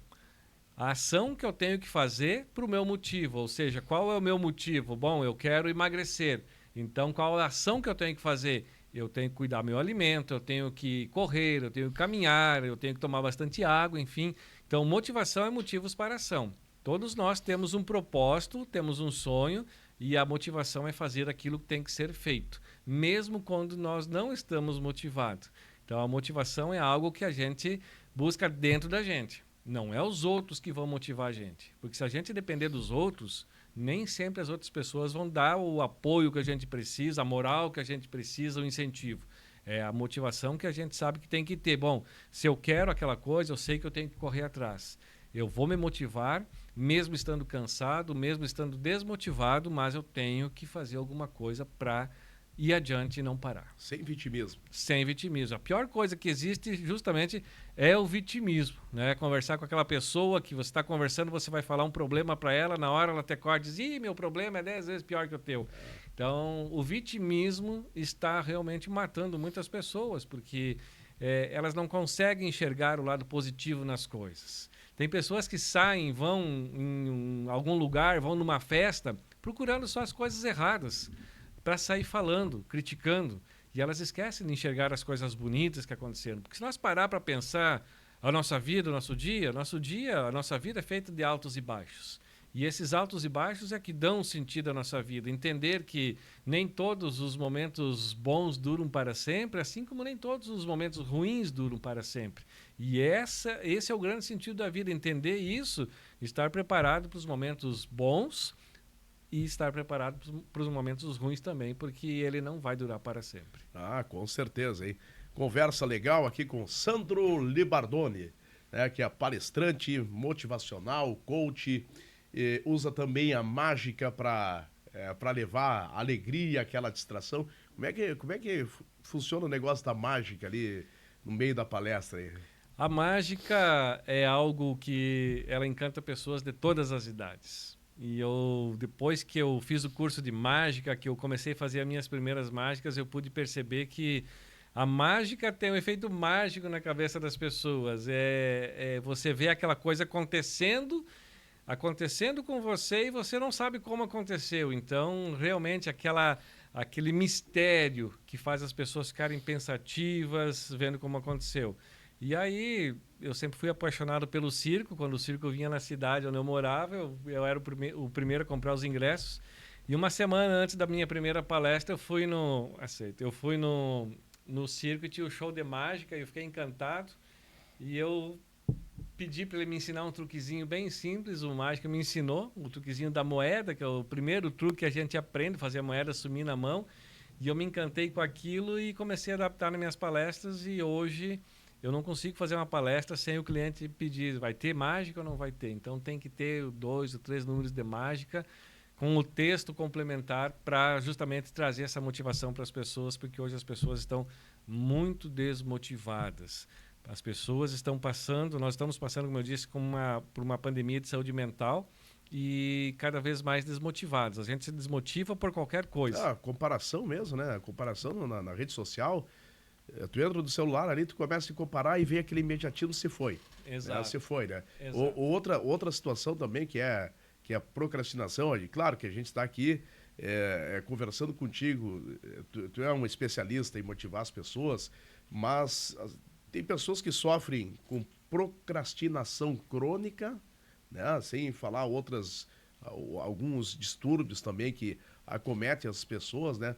A ação que eu tenho que fazer para o meu motivo, ou seja, qual é o meu motivo? Bom, eu quero emagrecer. Então, qual é a ação que eu tenho que fazer? Eu tenho que cuidar do meu alimento, eu tenho que correr, eu tenho que caminhar, eu tenho que tomar bastante água, enfim. Então, motivação é motivos para ação. Todos nós temos um propósito, temos um sonho e a motivação é fazer aquilo que tem que ser feito, mesmo quando nós não estamos motivados. Então, a motivação é algo que a gente busca dentro da gente. Não é os outros que vão motivar a gente. Porque se a gente depender dos outros, nem sempre as outras pessoas vão dar o apoio que a gente precisa, a moral que a gente precisa, o incentivo. É a motivação que a gente sabe que tem que ter. Bom, se eu quero aquela coisa, eu sei que eu tenho que correr atrás. Eu vou me motivar, mesmo estando cansado, mesmo estando desmotivado, mas eu tenho que fazer alguma coisa para ir adiante e não parar. Sem vitimismo. Sem vitimismo. A pior coisa que existe justamente é o vitimismo, né? Conversar com aquela pessoa que você está conversando, você vai falar um problema para ela, na hora ela até corta e diz, ih, meu problema é 10 vezes pior que o teu. Então, o vitimismo está realmente matando muitas pessoas, porque elas não conseguem enxergar o lado positivo nas coisas. Tem pessoas que saem, vão em algum lugar, vão numa festa, procurando só as coisas erradas, para sair falando, criticando, e elas esquecem de enxergar as coisas bonitas que aconteceram. Porque se nós parar para pensar a nossa vida, a nossa vida é feita de altos e baixos. E esses altos e baixos é que dão sentido à nossa vida. Entender que nem todos os momentos bons duram para sempre, assim como nem todos os momentos ruins duram para sempre. E esse é o grande sentido da vida, entender isso, estar preparado para os momentos bons e estar preparado para os momentos ruins também, porque ele não vai durar para sempre. Ah, com certeza, hein? Conversa legal aqui com Sandro Libardoni, né, que é palestrante motivacional, coach, usa também a mágica para levar alegria, aquela distração. Como é que funciona o negócio da mágica ali no meio da palestra aí? A mágica é algo que ela encanta pessoas de todas as idades. E depois que eu fiz o curso de mágica, que eu comecei a fazer as minhas primeiras mágicas, eu pude perceber que a mágica tem um efeito mágico na cabeça das pessoas. Você vê aquela coisa acontecendo com você e você não sabe como aconteceu. Então, realmente, aquele mistério que faz as pessoas ficarem pensativas, vendo como aconteceu. E aí, eu sempre fui apaixonado pelo circo. Quando o circo vinha na cidade onde eu morava, eu era o primeiro a comprar os ingressos. E uma semana antes da minha primeira palestra, eu fui no circo e tinha o show de mágica e eu fiquei encantado. E eu pedi para ele me ensinar um truquezinho bem simples. O mágico me ensinou o truquezinho da moeda, que é o primeiro truque que a gente aprende, fazer a moeda sumir na mão. E eu me encantei com aquilo e comecei a adaptar nas minhas palestras. E hoje eu não consigo fazer uma palestra sem o cliente pedir, vai ter mágica ou não vai ter? Então tem que ter 2 ou 3 números de mágica com o texto complementar para justamente trazer essa motivação para as pessoas, porque hoje as pessoas estão muito desmotivadas. As pessoas estão passando, nós estamos passando, como eu disse, por uma pandemia de saúde mental e cada vez mais desmotivados. A gente se desmotiva por qualquer coisa. Comparação mesmo, né? Comparação na rede social. Tu entra no celular ali, tu começa a se comparar e vê aquele imediatismo, se foi. Exato. Se foi, né? Exato. Outra situação também que é a procrastinação. Claro que a gente está aqui conversando contigo, tu é um especialista em motivar as pessoas, mas tem pessoas que sofrem com procrastinação crônica, né? Sem falar alguns distúrbios também que acometem as pessoas, né?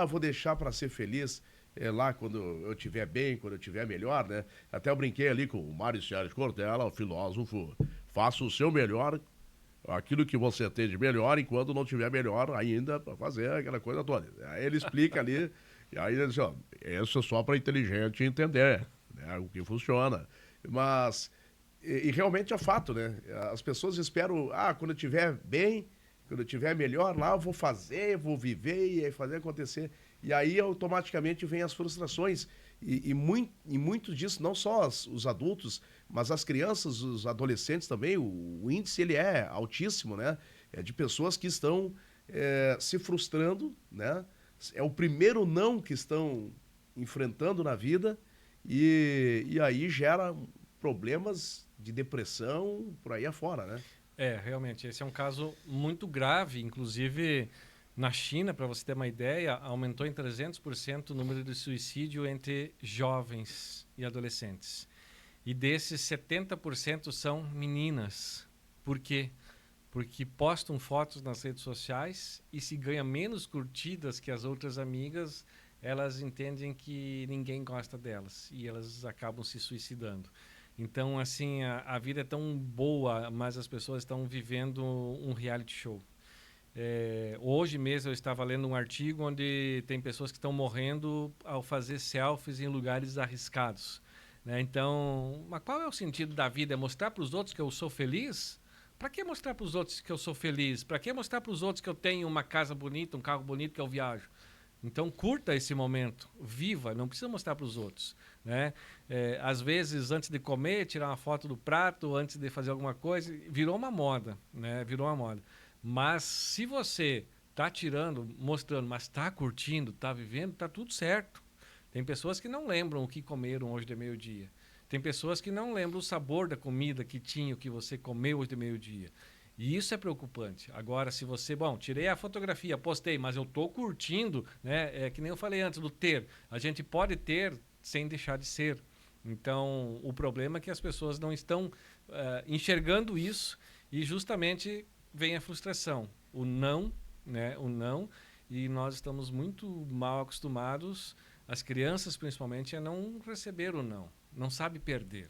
Vou deixar para ser feliz lá quando eu estiver bem, quando eu estiver melhor, né? Até eu brinquei ali com o Mário Sérgio Cortella, o filósofo, faça o seu melhor, aquilo que você tem de melhor, enquanto não tiver melhor ainda para fazer aquela coisa toda. Aí ele explica ali, e aí ele diz, ó, isso é só para inteligente entender, né, o que funciona. Mas, e realmente é fato, né? As pessoas esperam, quando eu estiver bem, quando eu estiver melhor lá, eu vou fazer, vou viver e aí fazer acontecer. E aí automaticamente vem as frustrações. E muito disso, não só os adultos, mas as crianças, os adolescentes também, o índice ele é altíssimo, né? É de pessoas que estão se frustrando, né? É o primeiro não que estão enfrentando na vida e aí gera problemas de depressão por aí afora, né? Realmente, esse é um caso muito grave, inclusive na China, para você ter uma ideia, aumentou em 300% o número de suicídio entre jovens e adolescentes. E desses, 70% são meninas. Por quê? Porque postam fotos nas redes sociais e se ganha menos curtidas que as outras amigas, elas entendem que ninguém gosta delas e elas acabam se suicidando. Então, assim, a vida é tão boa, mas as pessoas estão vivendo um reality show. Hoje mesmo eu estava lendo um artigo onde tem pessoas que estão morrendo ao fazer selfies em lugares arriscados, né? Então, mas qual é o sentido da vida? É mostrar para os outros que eu sou feliz? Para que mostrar para os outros que eu sou feliz? Para que mostrar para os outros que eu tenho uma casa bonita, um carro bonito, que eu viajo? Então, curta esse momento, viva, não precisa mostrar para os outros, né? Às vezes, antes de comer, tirar uma foto do prato, antes de fazer alguma coisa, virou uma moda, né? Virou uma moda. Mas se você está tirando, mostrando, mas está curtindo, está vivendo, está tudo certo. Tem pessoas que não lembram o que comeram hoje de meio-dia. Tem pessoas que não lembram o sabor da comida que tinha, o que você comeu hoje de meio-dia. E isso é preocupante. Agora, se você... Bom, tirei a fotografia, postei, mas eu estou curtindo, né? É que nem eu falei antes do ter. A gente pode ter sem deixar de ser. Então, o problema é que as pessoas não estão enxergando isso e justamente vem a frustração. O não, né? O não. E nós estamos muito mal acostumados, as crianças principalmente, a não receber o não. Não sabe perder.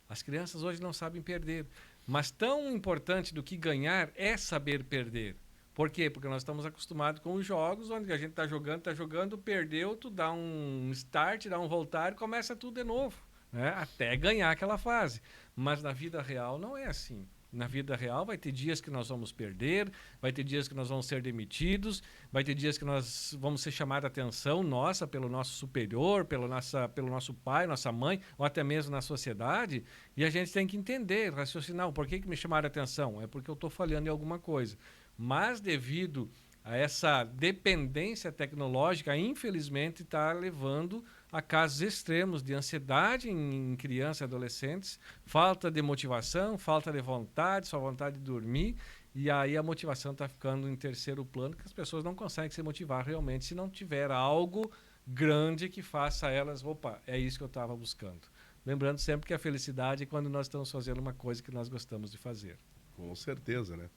As crianças hoje não sabem perder. Mas tão importante do que ganhar é saber perder. Por quê? Porque nós estamos acostumados com os jogos onde a gente está jogando, perdeu, tu dá um start, dá um voltar e começa tudo de novo, né? Até ganhar aquela fase. Mas na vida real não é assim. Na vida real vai ter dias que nós vamos perder, vai ter dias que nós vamos ser demitidos, vai ter dias que nós vamos ser chamados a atenção nossa pelo nosso superior, pelo nosso pai, nossa mãe, ou até mesmo na sociedade, e a gente tem que entender, raciocinar, por que me chamaram a atenção? É porque eu estou falhando em alguma coisa. Mas devido a essa dependência tecnológica, infelizmente, está levando a casos extremos de ansiedade em crianças e adolescentes, falta de motivação, falta de vontade, só vontade de dormir, e aí a motivação está ficando em terceiro plano, que as pessoas não conseguem se motivar realmente se não tiver algo grande que faça elas, opa, é isso que eu estava buscando. Lembrando sempre que a felicidade é quando nós estamos fazendo uma coisa que nós gostamos de fazer. Com certeza, né?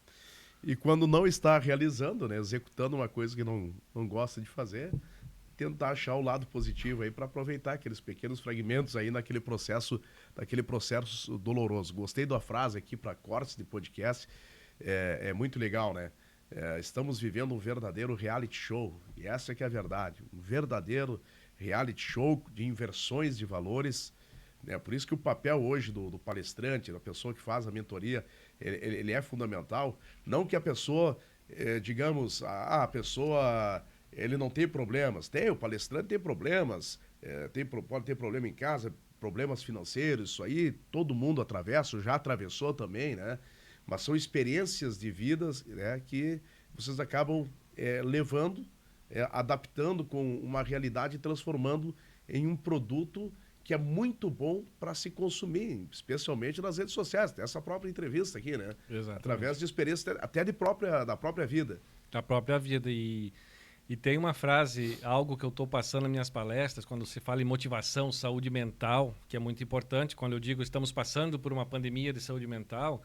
E quando não está realizando, né, executando uma coisa que não gosta de fazer, tentar achar o lado positivo aí para aproveitar aqueles pequenos fragmentos aí daquele processo doloroso. Gostei da frase aqui para cortes de podcast, é muito legal, né? Estamos vivendo um verdadeiro reality show, e essa que é a verdade, um verdadeiro reality show de inversões de valores, né? Por isso que o papel hoje do palestrante, da pessoa que faz a mentoria, ele é fundamental. Não que a pessoa, digamos, a pessoa, ele não tem problemas. Tem, o palestrante tem problemas, pode ter problema em casa, problemas financeiros, isso aí todo mundo atravessa, já atravessou também, né? Mas são experiências de vidas, né, que vocês acabam levando, adaptando com uma realidade e transformando em um produto que é muito bom para se consumir, especialmente nas redes sociais. Tem essa própria entrevista aqui, né? Exatamente. Através de experiência até da própria vida. Da própria vida. E tem uma frase, algo que eu estou passando nas minhas palestras, quando se fala em motivação, saúde mental, que é muito importante. Quando eu digo estamos passando por uma pandemia de saúde mental,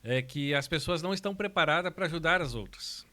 é que as pessoas não estão preparadas para ajudar as outras.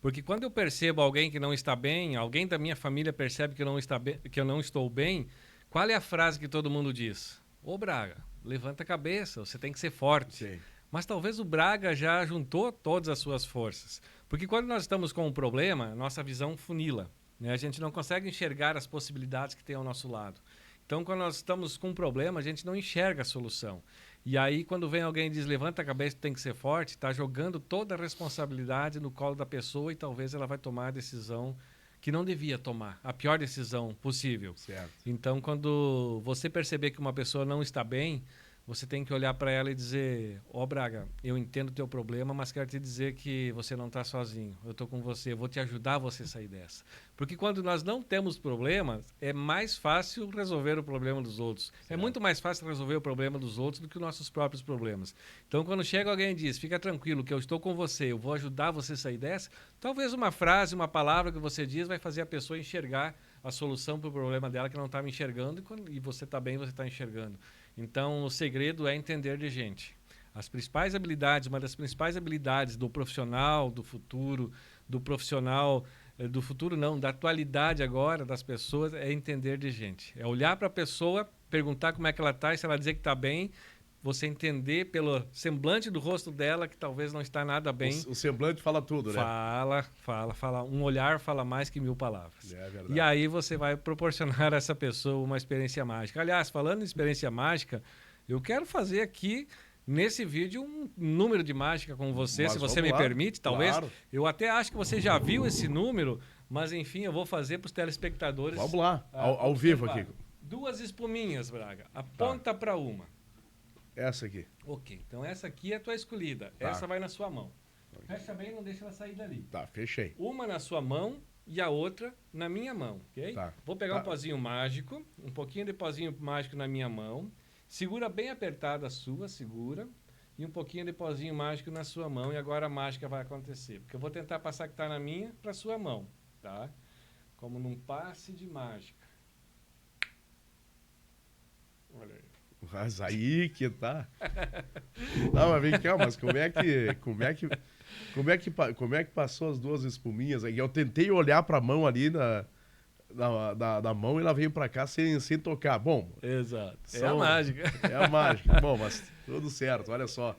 Porque quando eu percebo alguém que não está bem, alguém da minha família percebe que, não está bem, que eu não estou bem, qual é a frase que todo mundo diz? Ô Braga, levanta a cabeça, você tem que ser forte. Sim. Mas talvez o Braga já juntou todas as suas forças. Porque quando nós estamos com um problema, nossa visão funila, né? A gente não consegue enxergar as possibilidades que tem ao nosso lado. Então, quando nós estamos com um problema, a gente não enxerga a solução. E aí, quando vem alguém e diz, levanta a cabeça, tem que ser forte, está jogando toda a responsabilidade no colo da pessoa e talvez ela vai tomar a decisão que não devia tomar, a pior decisão possível. Certo. Então, quando você perceber que uma pessoa não está bem, você tem que olhar para ela e dizer, ó Braga, eu entendo o teu problema, mas quero te dizer que você não está sozinho. Eu estou com você, eu vou te ajudar a você sair dessa. Porque quando nós não temos problemas, é mais fácil resolver o problema dos outros. Certo. É muito mais fácil resolver o problema dos outros do que os nossos próprios problemas. Então, quando chega alguém e diz, fica tranquilo que eu estou com você, eu vou ajudar você a sair dessa, talvez uma frase, uma palavra que você diz vai fazer a pessoa enxergar a solução para o problema dela que não estava enxergando e você está bem, você está enxergando. Então, o segredo é entender de gente. As principais habilidades, uma das principais habilidades do profissional do futuro não, da atualidade agora das pessoas é entender de gente. É olhar para a pessoa, perguntar como é que ela está e se ela dizer que está bem, você entender pelo semblante do rosto dela que talvez não está nada bem. O semblante fala tudo, né? Fala. Um olhar fala mais que 1000 palavras. É verdade. E aí você vai proporcionar a essa pessoa uma experiência mágica. Aliás, falando em experiência mágica, eu quero fazer aqui nesse vídeo um número de mágica com você, se você me permite. Talvez, claro. Eu até acho que você já viu esse número, mas enfim, eu vou fazer para os telespectadores. Vamos lá, ao vivo aqui. 2 espuminhas, Braga. Aponta para uma. Essa aqui. Ok, então essa aqui é a tua escolhida. Tá. Essa vai na sua mão. Fecha bem e não deixa ela sair dali. Tá, fechei. Uma na sua mão e a outra na minha mão, ok? Tá. Vou pegar um pozinho mágico, um pouquinho de pozinho mágico na minha mão. Segura bem apertada a sua, segura. E um pouquinho de pozinho mágico na sua mão. E agora a mágica vai acontecer. Porque eu vou tentar passar que está na minha para sua mão, tá? Como num passe de mágica. Olha aí. Mas aí que tá. Não, mas vem cá, mas como é que passou as 2 espuminhas aí? Eu tentei olhar para a mão ali da mão e ela veio para cá sem tocar. Bom, exato. É a mágica. É a mágica. Bom, mas tudo certo, olha só.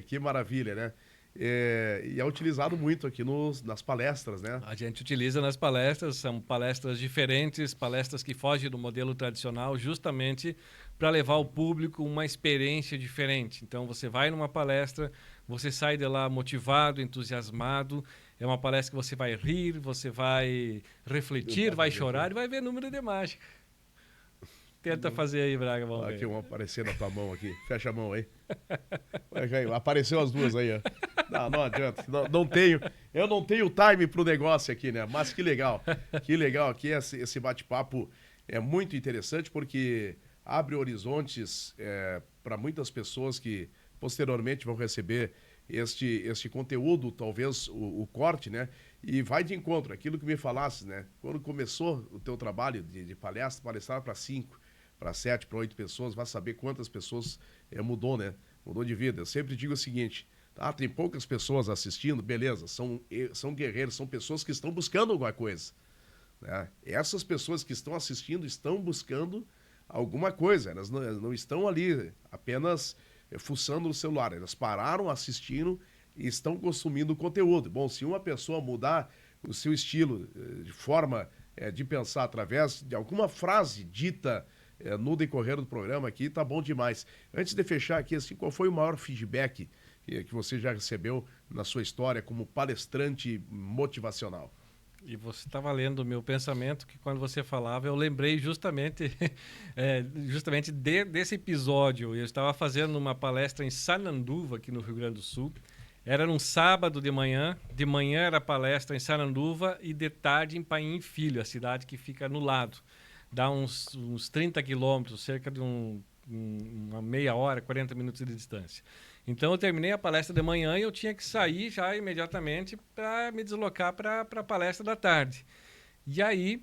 Que maravilha, né? E é utilizado muito aqui nas palestras, né? A gente utiliza nas palestras, são palestras diferentes, palestras que fogem do modelo tradicional, justamente para levar ao público uma experiência diferente. Então, você vai numa palestra, você sai de lá motivado, entusiasmado, é uma palestra que você vai rir, você vai refletir, vai chorar e vai ver número de mágica. Tenta fazer aí, Braga, vamos ver. Aqui, vão aparecer na tua mão aqui. Fecha a mão aí. Apareceu as 2 aí, ó. Não adianta. Eu não tenho time pro negócio aqui, né? Mas que legal. Que legal aqui. Esse bate-papo é muito interessante porque abre horizontes para muitas pessoas que posteriormente vão receber este conteúdo, talvez o corte, né? E vai de encontro, aquilo que me falasse, né? Quando começou o teu trabalho de palestrar para 5, para 7, para 8 pessoas, vai saber quantas pessoas mudou, né? Mudou de vida. Eu sempre digo o seguinte, tem poucas pessoas assistindo, beleza, são guerreiros, são pessoas que estão buscando alguma coisa, né? Essas pessoas que estão assistindo estão buscando alguma coisa, elas não estão ali apenas fuçando no celular, elas pararam assistindo e estão consumindo conteúdo. Bom, se uma pessoa mudar o seu estilo de forma de pensar através de alguma frase dita no decorrer do programa aqui, tá bom demais. Antes de fechar aqui, assim, qual foi o maior feedback que você já recebeu na sua história como palestrante motivacional? E você estava lendo o meu pensamento, que quando você falava, eu lembrei justamente, desse episódio. Eu estava fazendo uma palestra em Sananduva, aqui no Rio Grande do Sul. Era num sábado de manhã era palestra em Sananduva e de tarde em Paim Filho, a cidade que fica no lado. Dá uns 30 quilômetros, cerca de uma meia hora, 40 minutos de distância. Então eu terminei a palestra de manhã e eu tinha que sair já imediatamente para me deslocar para a palestra da tarde. E aí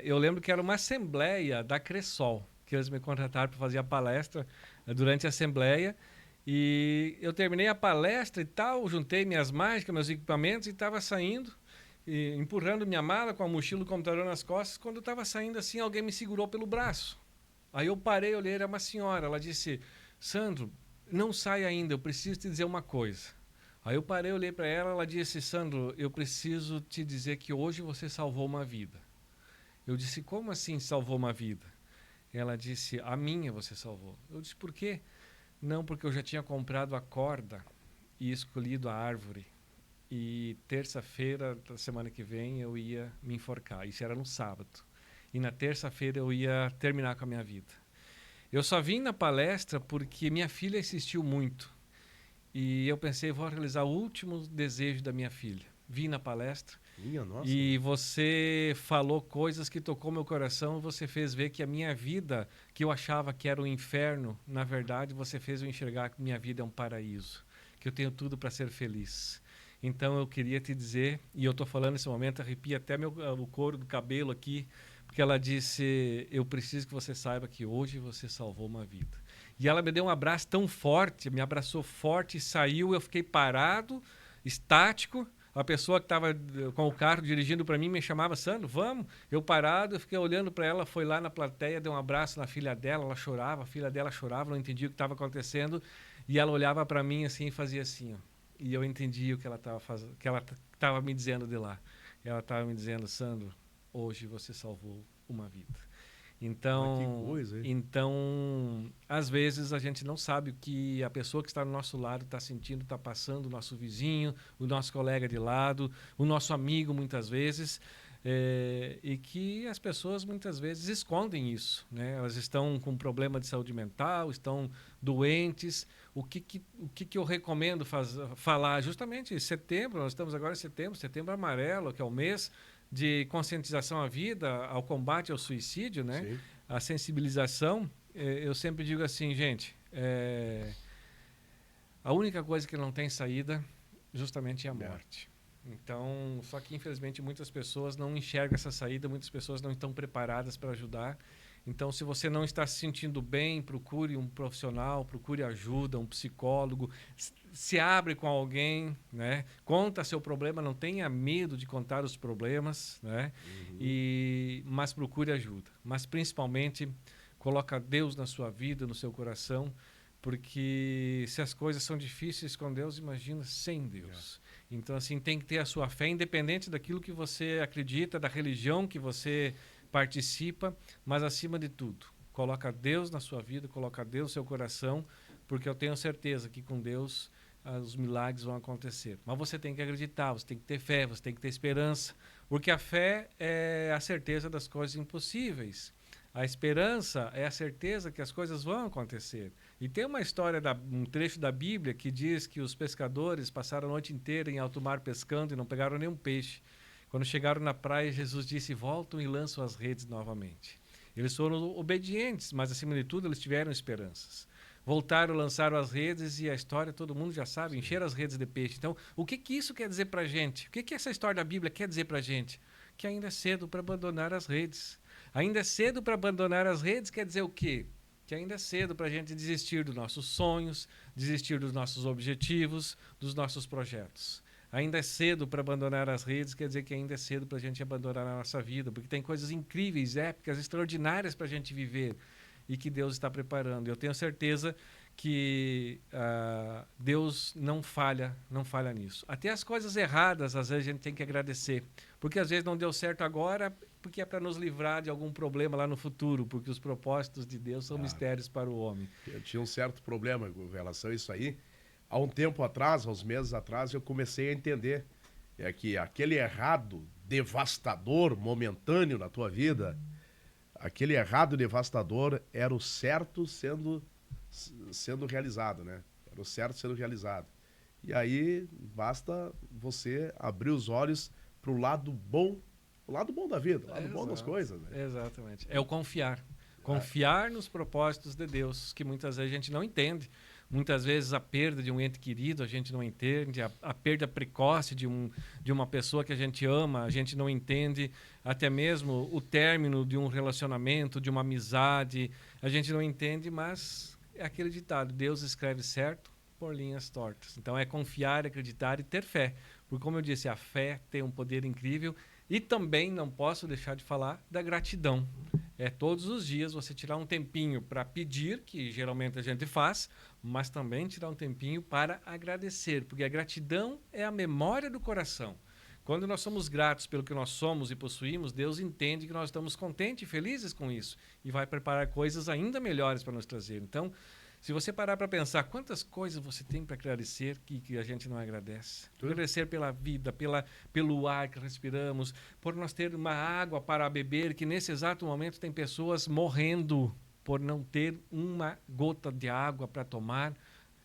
eu lembro que era uma assembleia da Cressol, que eles me contrataram para fazer a palestra durante a assembleia. E eu terminei a palestra e tal, juntei minhas mágicas, meus equipamentos e estava saindo, empurrando minha mala com a mochila do computador nas costas. Quando eu estava saindo assim, alguém me segurou pelo braço. Aí eu parei, olhei, era uma senhora. Ela disse: Sandro, não sai ainda, eu preciso te dizer uma coisa. Aí eu parei, olhei para ela, ela disse: Sandro, eu preciso te dizer que hoje você salvou uma vida. Eu disse: como assim salvou uma vida? Ela disse: a minha você salvou. Eu disse: por quê? Não, porque eu já tinha comprado a corda e escolhido a árvore. E terça-feira da semana que vem eu ia me enforcar. Isso era no sábado. E na terça-feira eu ia terminar com a minha vida. Eu só vim na palestra porque minha filha insistiu muito. E eu pensei, vou realizar o último desejo da minha filha. Vim na palestra. Minha nossa. E você falou coisas que tocou meu coração. Você fez ver que a minha vida, que eu achava que era um inferno, na verdade, você fez eu enxergar que minha vida é um paraíso. Que eu tenho tudo para ser feliz. Então eu queria te dizer, e eu estou falando nesse momento, arrepia até o couro do cabelo aqui, porque ela disse: eu preciso que você saiba que hoje você salvou uma vida. E ela me deu um abraço tão forte, me abraçou forte e saiu. Eu fiquei parado, estático. A pessoa que estava com o carro dirigindo para mim me chamava: Sandro, vamos. Eu parado, eu fiquei olhando para ela, foi lá na plateia, deu um abraço na filha dela, ela chorava, a filha dela chorava, não entendia o que estava acontecendo. E ela olhava para mim assim e fazia assim, ó. E eu entendi o que ela estava fazendo, que ela estava me dizendo de lá. Ela estava me dizendo: Sandro, hoje você salvou uma vida. Então, que coisa, hein? então, às vezes a gente não sabe o que a pessoa que está do nosso lado está sentindo, está passando, o nosso vizinho, o nosso colega de lado, o nosso amigo muitas vezes, e que as pessoas muitas vezes escondem isso, né? Elas estão com problema de saúde mental, estão doentes. O que eu recomendo falar? Justamente em setembro, nós estamos agora em setembro amarelo, que é o mês de conscientização à vida, ao combate ao suicídio, né? Sim. A sensibilização. Eu sempre digo assim, gente, a única coisa que não tem saída justamente é a morte. Então, só que infelizmente muitas pessoas não enxergam essa saída, muitas pessoas não estão preparadas para ajudar. Então, se você não está se sentindo bem, procure um profissional, procure ajuda, um psicólogo, se abre com alguém, né? Conta seu problema, não tenha medo de contar os problemas, né? Mas procure ajuda. Mas, principalmente, coloca Deus na sua vida, no seu coração, porque se as coisas são difíceis com Deus, imagina sem Deus. Então, assim, tem que ter a sua fé, independente daquilo que você acredita, da religião que você participa, mas acima de tudo, coloca Deus na sua vida, coloca Deus no seu coração, porque eu tenho certeza que com Deus os milagres vão acontecer. Mas você tem que acreditar, você tem que ter fé, você tem que ter esperança, porque a fé é a certeza das coisas impossíveis. A esperança é a certeza que as coisas vão acontecer. E tem uma história, um trecho da Bíblia que diz que os pescadores passaram a noite inteira em alto mar pescando e não pegaram nenhum peixe. Quando chegaram na praia, Jesus disse: voltam e lançam as redes novamente. Eles foram obedientes, mas acima de tudo eles tiveram esperanças. Voltaram, lançaram as redes e a história todo mundo já sabe, encheram as redes de peixe. Então, o que isso quer dizer para a gente? O que essa história da Bíblia quer dizer para a gente? Que ainda é cedo para abandonar as redes. Ainda é cedo para abandonar as redes quer dizer o quê? Que ainda é cedo para a gente desistir dos nossos sonhos, desistir dos nossos objetivos, dos nossos projetos. Ainda é cedo para abandonar as redes, quer dizer que ainda é cedo para a gente abandonar a nossa vida, porque tem coisas incríveis, épicas, extraordinárias para a gente viver e que Deus está preparando. Eu tenho certeza que Deus não falha nisso. Até as coisas erradas, às vezes, a gente tem que agradecer. Porque às vezes não deu certo agora, porque é para nos livrar de algum problema lá no futuro, porque os propósitos de Deus são mistérios para o homem. Eu tinha um certo problema com relação a isso aí. Há um tempo atrás, há uns meses atrás, eu comecei a entender que aquele errado devastador, momentâneo na tua vida, aquele errado devastador era o certo sendo realizado, né? Era o certo sendo realizado. E aí basta você abrir os olhos para o lado bom da vida, o lado bom das coisas, né? Exatamente. É o confiar. Confiar nos propósitos de Deus, que muitas vezes a gente não entende. Muitas vezes a perda de um ente querido a gente não entende, a perda precoce de uma pessoa que a gente ama, a gente não entende, até mesmo o término de um relacionamento, de uma amizade, a gente não entende, mas é aquele ditado, Deus escreve certo por linhas tortas. Então é confiar, acreditar e ter fé. Porque, como eu disse, a fé tem um poder incrível. E também não posso deixar de falar da gratidão. É todos os dias você tirar um tempinho para pedir, que geralmente a gente faz, mas também tirar um tempinho para agradecer, porque a gratidão é a memória do coração. Quando nós somos gratos pelo que nós somos e possuímos, Deus entende que nós estamos contentes e felizes com isso e vai preparar coisas ainda melhores para nos trazer. Então, se você parar para pensar quantas coisas você tem para agradecer que a gente não agradece. Agradecer pela vida, pelo ar que respiramos, por nós ter uma água para beber, que nesse exato momento tem pessoas morrendo por não ter uma gota de água para tomar.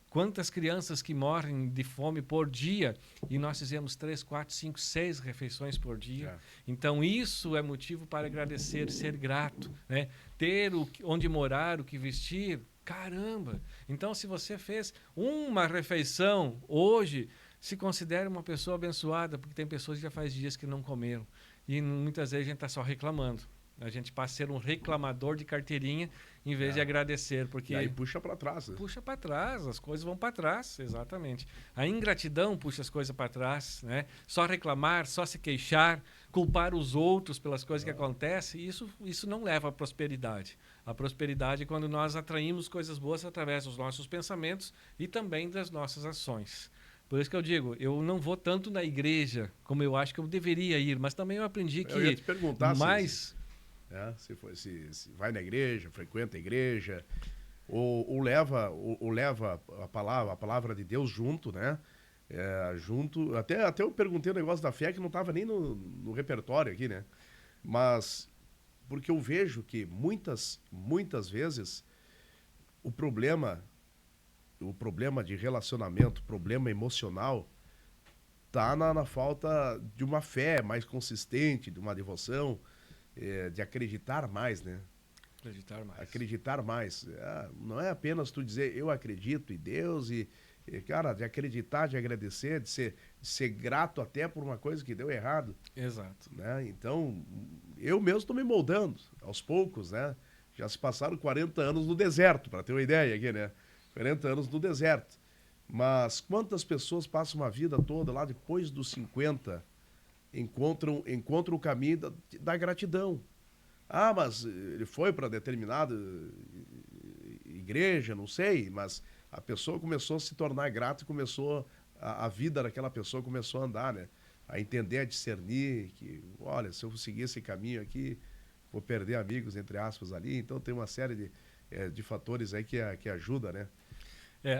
Quantas crianças que morrem de fome por dia e nós fizemos 3, 4, 5, 6 refeições por dia. Então, isso é motivo para agradecer, ser grato, né? Ter onde morar, o que vestir. Caramba! Então, se você fez uma refeição hoje, se considere uma pessoa abençoada, porque tem pessoas que já faz dias que não comeram. E muitas vezes a gente está só reclamando. A gente passa a ser um reclamador de carteirinha em vez de agradecer. Porque e aí puxa para trás. Né? Puxa para trás, as coisas vão para trás, exatamente. A ingratidão puxa as coisas para trás, né? Só reclamar, só se queixar, culpar os outros pelas coisas que acontecem, isso não leva à prosperidade. A prosperidade é quando nós atraímos coisas boas através dos nossos pensamentos e também das nossas ações. Por isso que eu digo, eu não vou tanto na igreja como eu acho que eu deveria ir, mas também eu aprendi que eu ia te perguntar mais... se vai na igreja, frequenta a igreja, ou leva a palavra de Deus junto, né? Junto, até eu perguntei o negócio da fé que não estava nem no repertório aqui, né? Mas porque eu vejo que muitas vezes o problema de relacionamento, problema emocional, tá na falta de uma fé mais consistente, de uma devoção, de acreditar mais, né? Acreditar mais. Não é apenas tu dizer eu acredito em Deus cara, de acreditar, de agradecer, de ser grato até por uma coisa que deu errado. Exato. Né? Então, eu mesmo estou me moldando aos poucos, né? Já se passaram 40 anos no deserto, para ter uma ideia aqui, né? 40 anos no deserto. Mas quantas pessoas passam uma vida toda lá depois dos 50 encontram o caminho da gratidão. Mas ele foi para determinada igreja, não sei, mas a pessoa começou a se tornar grata e começou, a vida daquela pessoa começou a andar, né? A entender, a discernir que, olha, se eu seguir esse caminho aqui, vou perder amigos, entre aspas, ali. Então tem uma série de fatores aí que ajuda, né?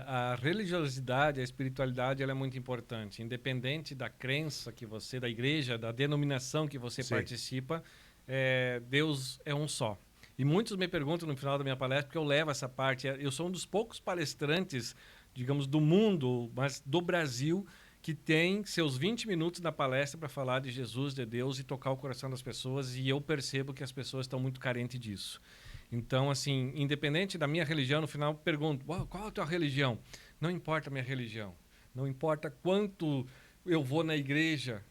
A religiosidade, a espiritualidade, ela é muito importante. Independente da crença que você, da igreja, da denominação que você participa, Deus é um só. E muitos me perguntam no final da minha palestra, porque eu levo essa parte. Eu sou um dos poucos palestrantes, digamos, do mundo, mas do Brasil, que tem seus 20 minutos na palestra para falar de Jesus, de Deus e tocar o coração das pessoas. E eu percebo que as pessoas estão muito carentes disso. Então, assim, independente da minha religião, no final eu pergunto, qual a tua religião? Não importa a minha religião. Não importa quanto eu vou na igreja,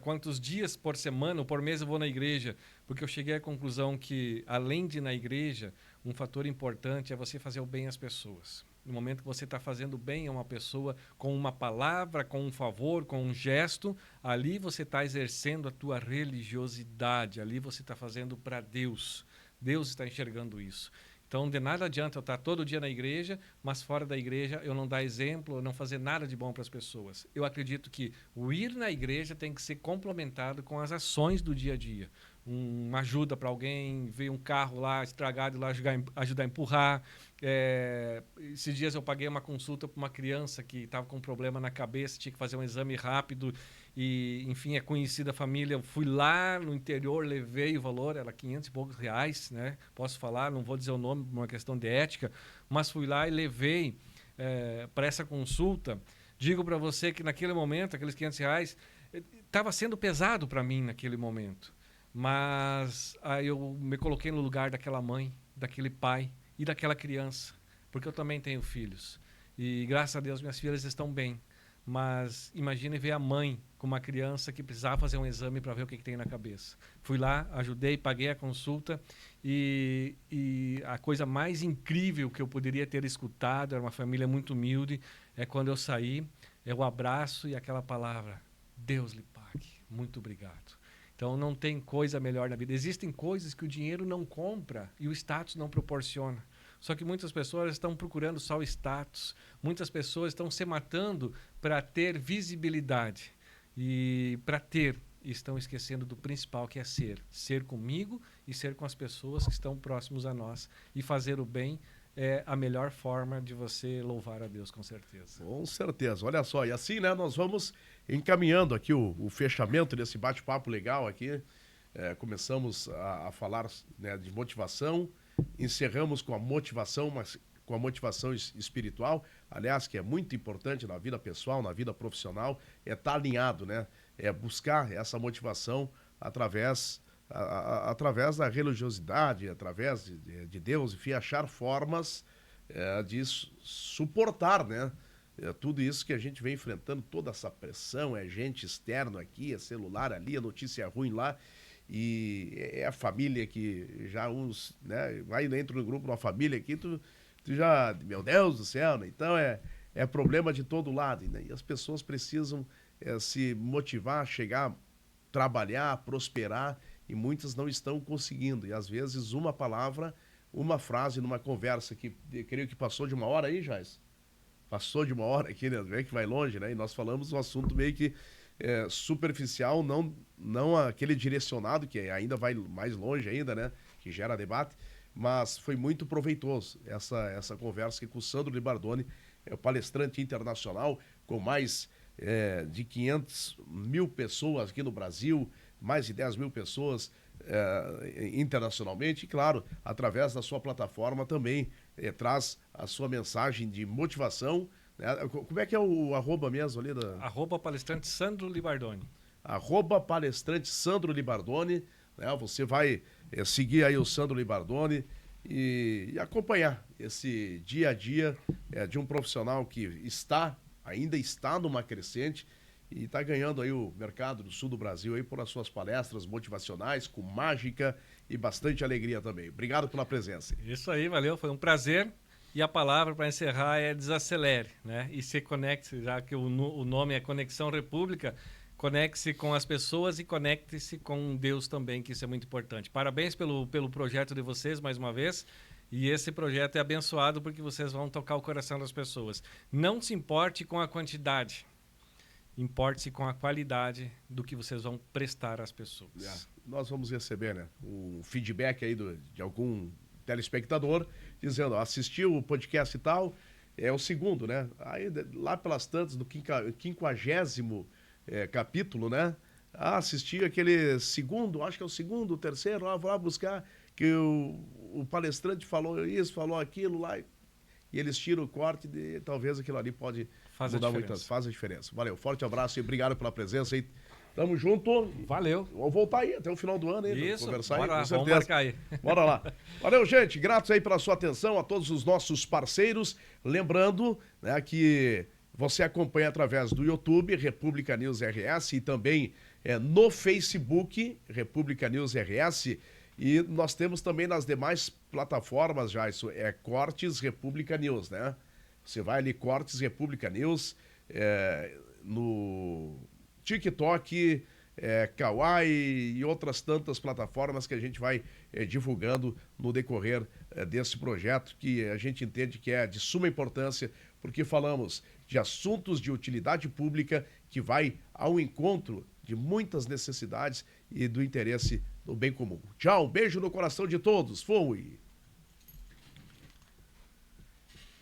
quantos dias por semana ou por mês eu vou na igreja, porque eu cheguei à conclusão que, além de ir na igreja, um fator importante é você fazer o bem às pessoas. No momento que você está fazendo bem a uma pessoa com uma palavra, com um favor, com um gesto, ali você está exercendo a tua religiosidade, ali você está fazendo para Deus. Deus está enxergando isso. Então, de nada adianta eu estar todo dia na igreja, mas fora da igreja eu não dar exemplo, eu não fazer nada de bom para as pessoas. Eu acredito que o ir na igreja tem que ser complementado com as ações do dia a dia. Uma ajuda para alguém, ver um carro lá estragado e lá ajudar a empurrar. Esses dias eu paguei uma consulta para uma criança que estava com um problema na cabeça, tinha que fazer um exame rápido e, enfim, é conhecida a família. Eu fui lá no interior, levei o valor, era 500 e poucos reais, né? Posso falar, não vou dizer o nome por uma questão de ética, mas fui lá e levei para essa consulta. Digo para você que naquele momento, aqueles 500 reais, estava sendo pesado para mim naquele momento. Mas aí eu me coloquei no lugar daquela mãe, daquele pai e daquela criança, porque eu também tenho filhos. E graças a Deus minhas filhas estão bem. Mas imagine ver a mãe com uma criança que precisava fazer um exame para ver o que tem na cabeça. Fui lá, ajudei, paguei a consulta e a coisa mais incrível que eu poderia ter escutado, era uma família muito humilde, é quando eu saí, é o abraço e aquela palavra, Deus lhe pague, muito obrigado. Então, não tem coisa melhor na vida. Existem coisas que o dinheiro não compra e o status não proporciona. Só que muitas pessoas estão procurando só o status. Muitas pessoas estão se matando para ter visibilidade. E para ter, estão esquecendo do principal, que é ser. Ser comigo e ser com as pessoas que estão próximos a nós. E fazer o bem é a melhor forma de você louvar a Deus, com certeza. Com certeza. Olha só, e assim, né, nós vamos encaminhando aqui o fechamento desse bate-papo legal aqui. Começamos a falar, né, de motivação, encerramos com a motivação, mas com a motivação espiritual, aliás, que é muito importante na vida pessoal, na vida profissional, estar alinhado, né? É buscar essa motivação através da religiosidade, através de Deus, enfim, achar formas de suportar, né? Tudo isso que a gente vem enfrentando, toda essa pressão, é gente externa aqui, é celular ali, é notícia ruim lá, e é a família que já uns, né, vai dentro do grupo de uma família aqui, tu já, meu Deus do céu, né? Então é problema de todo lado, né? E as pessoas precisam se motivar, chegar, trabalhar, prosperar, e muitas não estão conseguindo, e às vezes uma palavra, uma frase numa conversa que creio que passou de 1 hora aí, Jais? Passou de 1 hora aqui, né? Vê que vai longe, né? E nós falamos um assunto meio que superficial, não aquele direcionado, que ainda vai mais longe ainda, né? Que gera debate, mas foi muito proveitoso essa conversa aqui com o Sandro Libardoni, palestrante internacional, com mais de 500 mil pessoas aqui no Brasil, mais de 10 mil pessoas internacionalmente, e claro, através da sua plataforma também traz a sua mensagem de motivação, né? Como é que é o arroba mesmo ali? Arroba palestrante Sandro Libardoni. Arroba palestrante Sandro Libardoni, né? Você vai seguir aí o Sandro Libardoni e acompanhar esse dia a dia de um profissional que ainda está numa crescente e está ganhando aí o mercado do sul do Brasil aí por as suas palestras motivacionais, com mágica e bastante alegria também. Obrigado pela presença. Isso aí, valeu, foi um prazer. E a palavra para encerrar é desacelere, né? E se conecte, já que o nome é Conexão República, conecte-se com as pessoas e conecte-se com Deus também, que isso é muito importante. Parabéns pelo projeto de vocês, mais uma vez. E esse projeto é abençoado porque vocês vão tocar o coração das pessoas. Não se importe com a quantidade, importe-se com a qualidade do que vocês vão prestar às pessoas. Nós vamos receber, né, um feedback aí de algum telespectador dizendo, assistiu o podcast e tal, é o segundo, né? Aí lá pelas tantas, do 50º capítulo, né? Assisti aquele segundo, acho que é o segundo, o terceiro, vou lá buscar, que o palestrante falou isso, falou aquilo lá, e eles tiram o corte, e talvez aquilo ali pode mudar muito, faz a diferença. Valeu, forte abraço e obrigado pela presença aí. Tamo junto. Valeu. Vamos voltar aí até o final do ano aí, isso, conversar bora aí, lá, com certeza. vamos marcar aí. Bora lá. Valeu, gente. Gratos aí pela sua atenção, a todos os nossos parceiros. Lembrando, né, que você acompanha através do YouTube, República News RS, e também no Facebook, República News RS. E nós temos também nas demais plataformas, já isso Cortes República News, né? Você vai ali, Cortes República News, no TikTok, Kawai e outras tantas plataformas que a gente vai divulgando no decorrer desse projeto, que a gente entende que é de suma importância, porque falamos de assuntos de utilidade pública que vai ao encontro de muitas necessidades e do interesse do bem comum. Tchau, um beijo no coração de todos. Fui!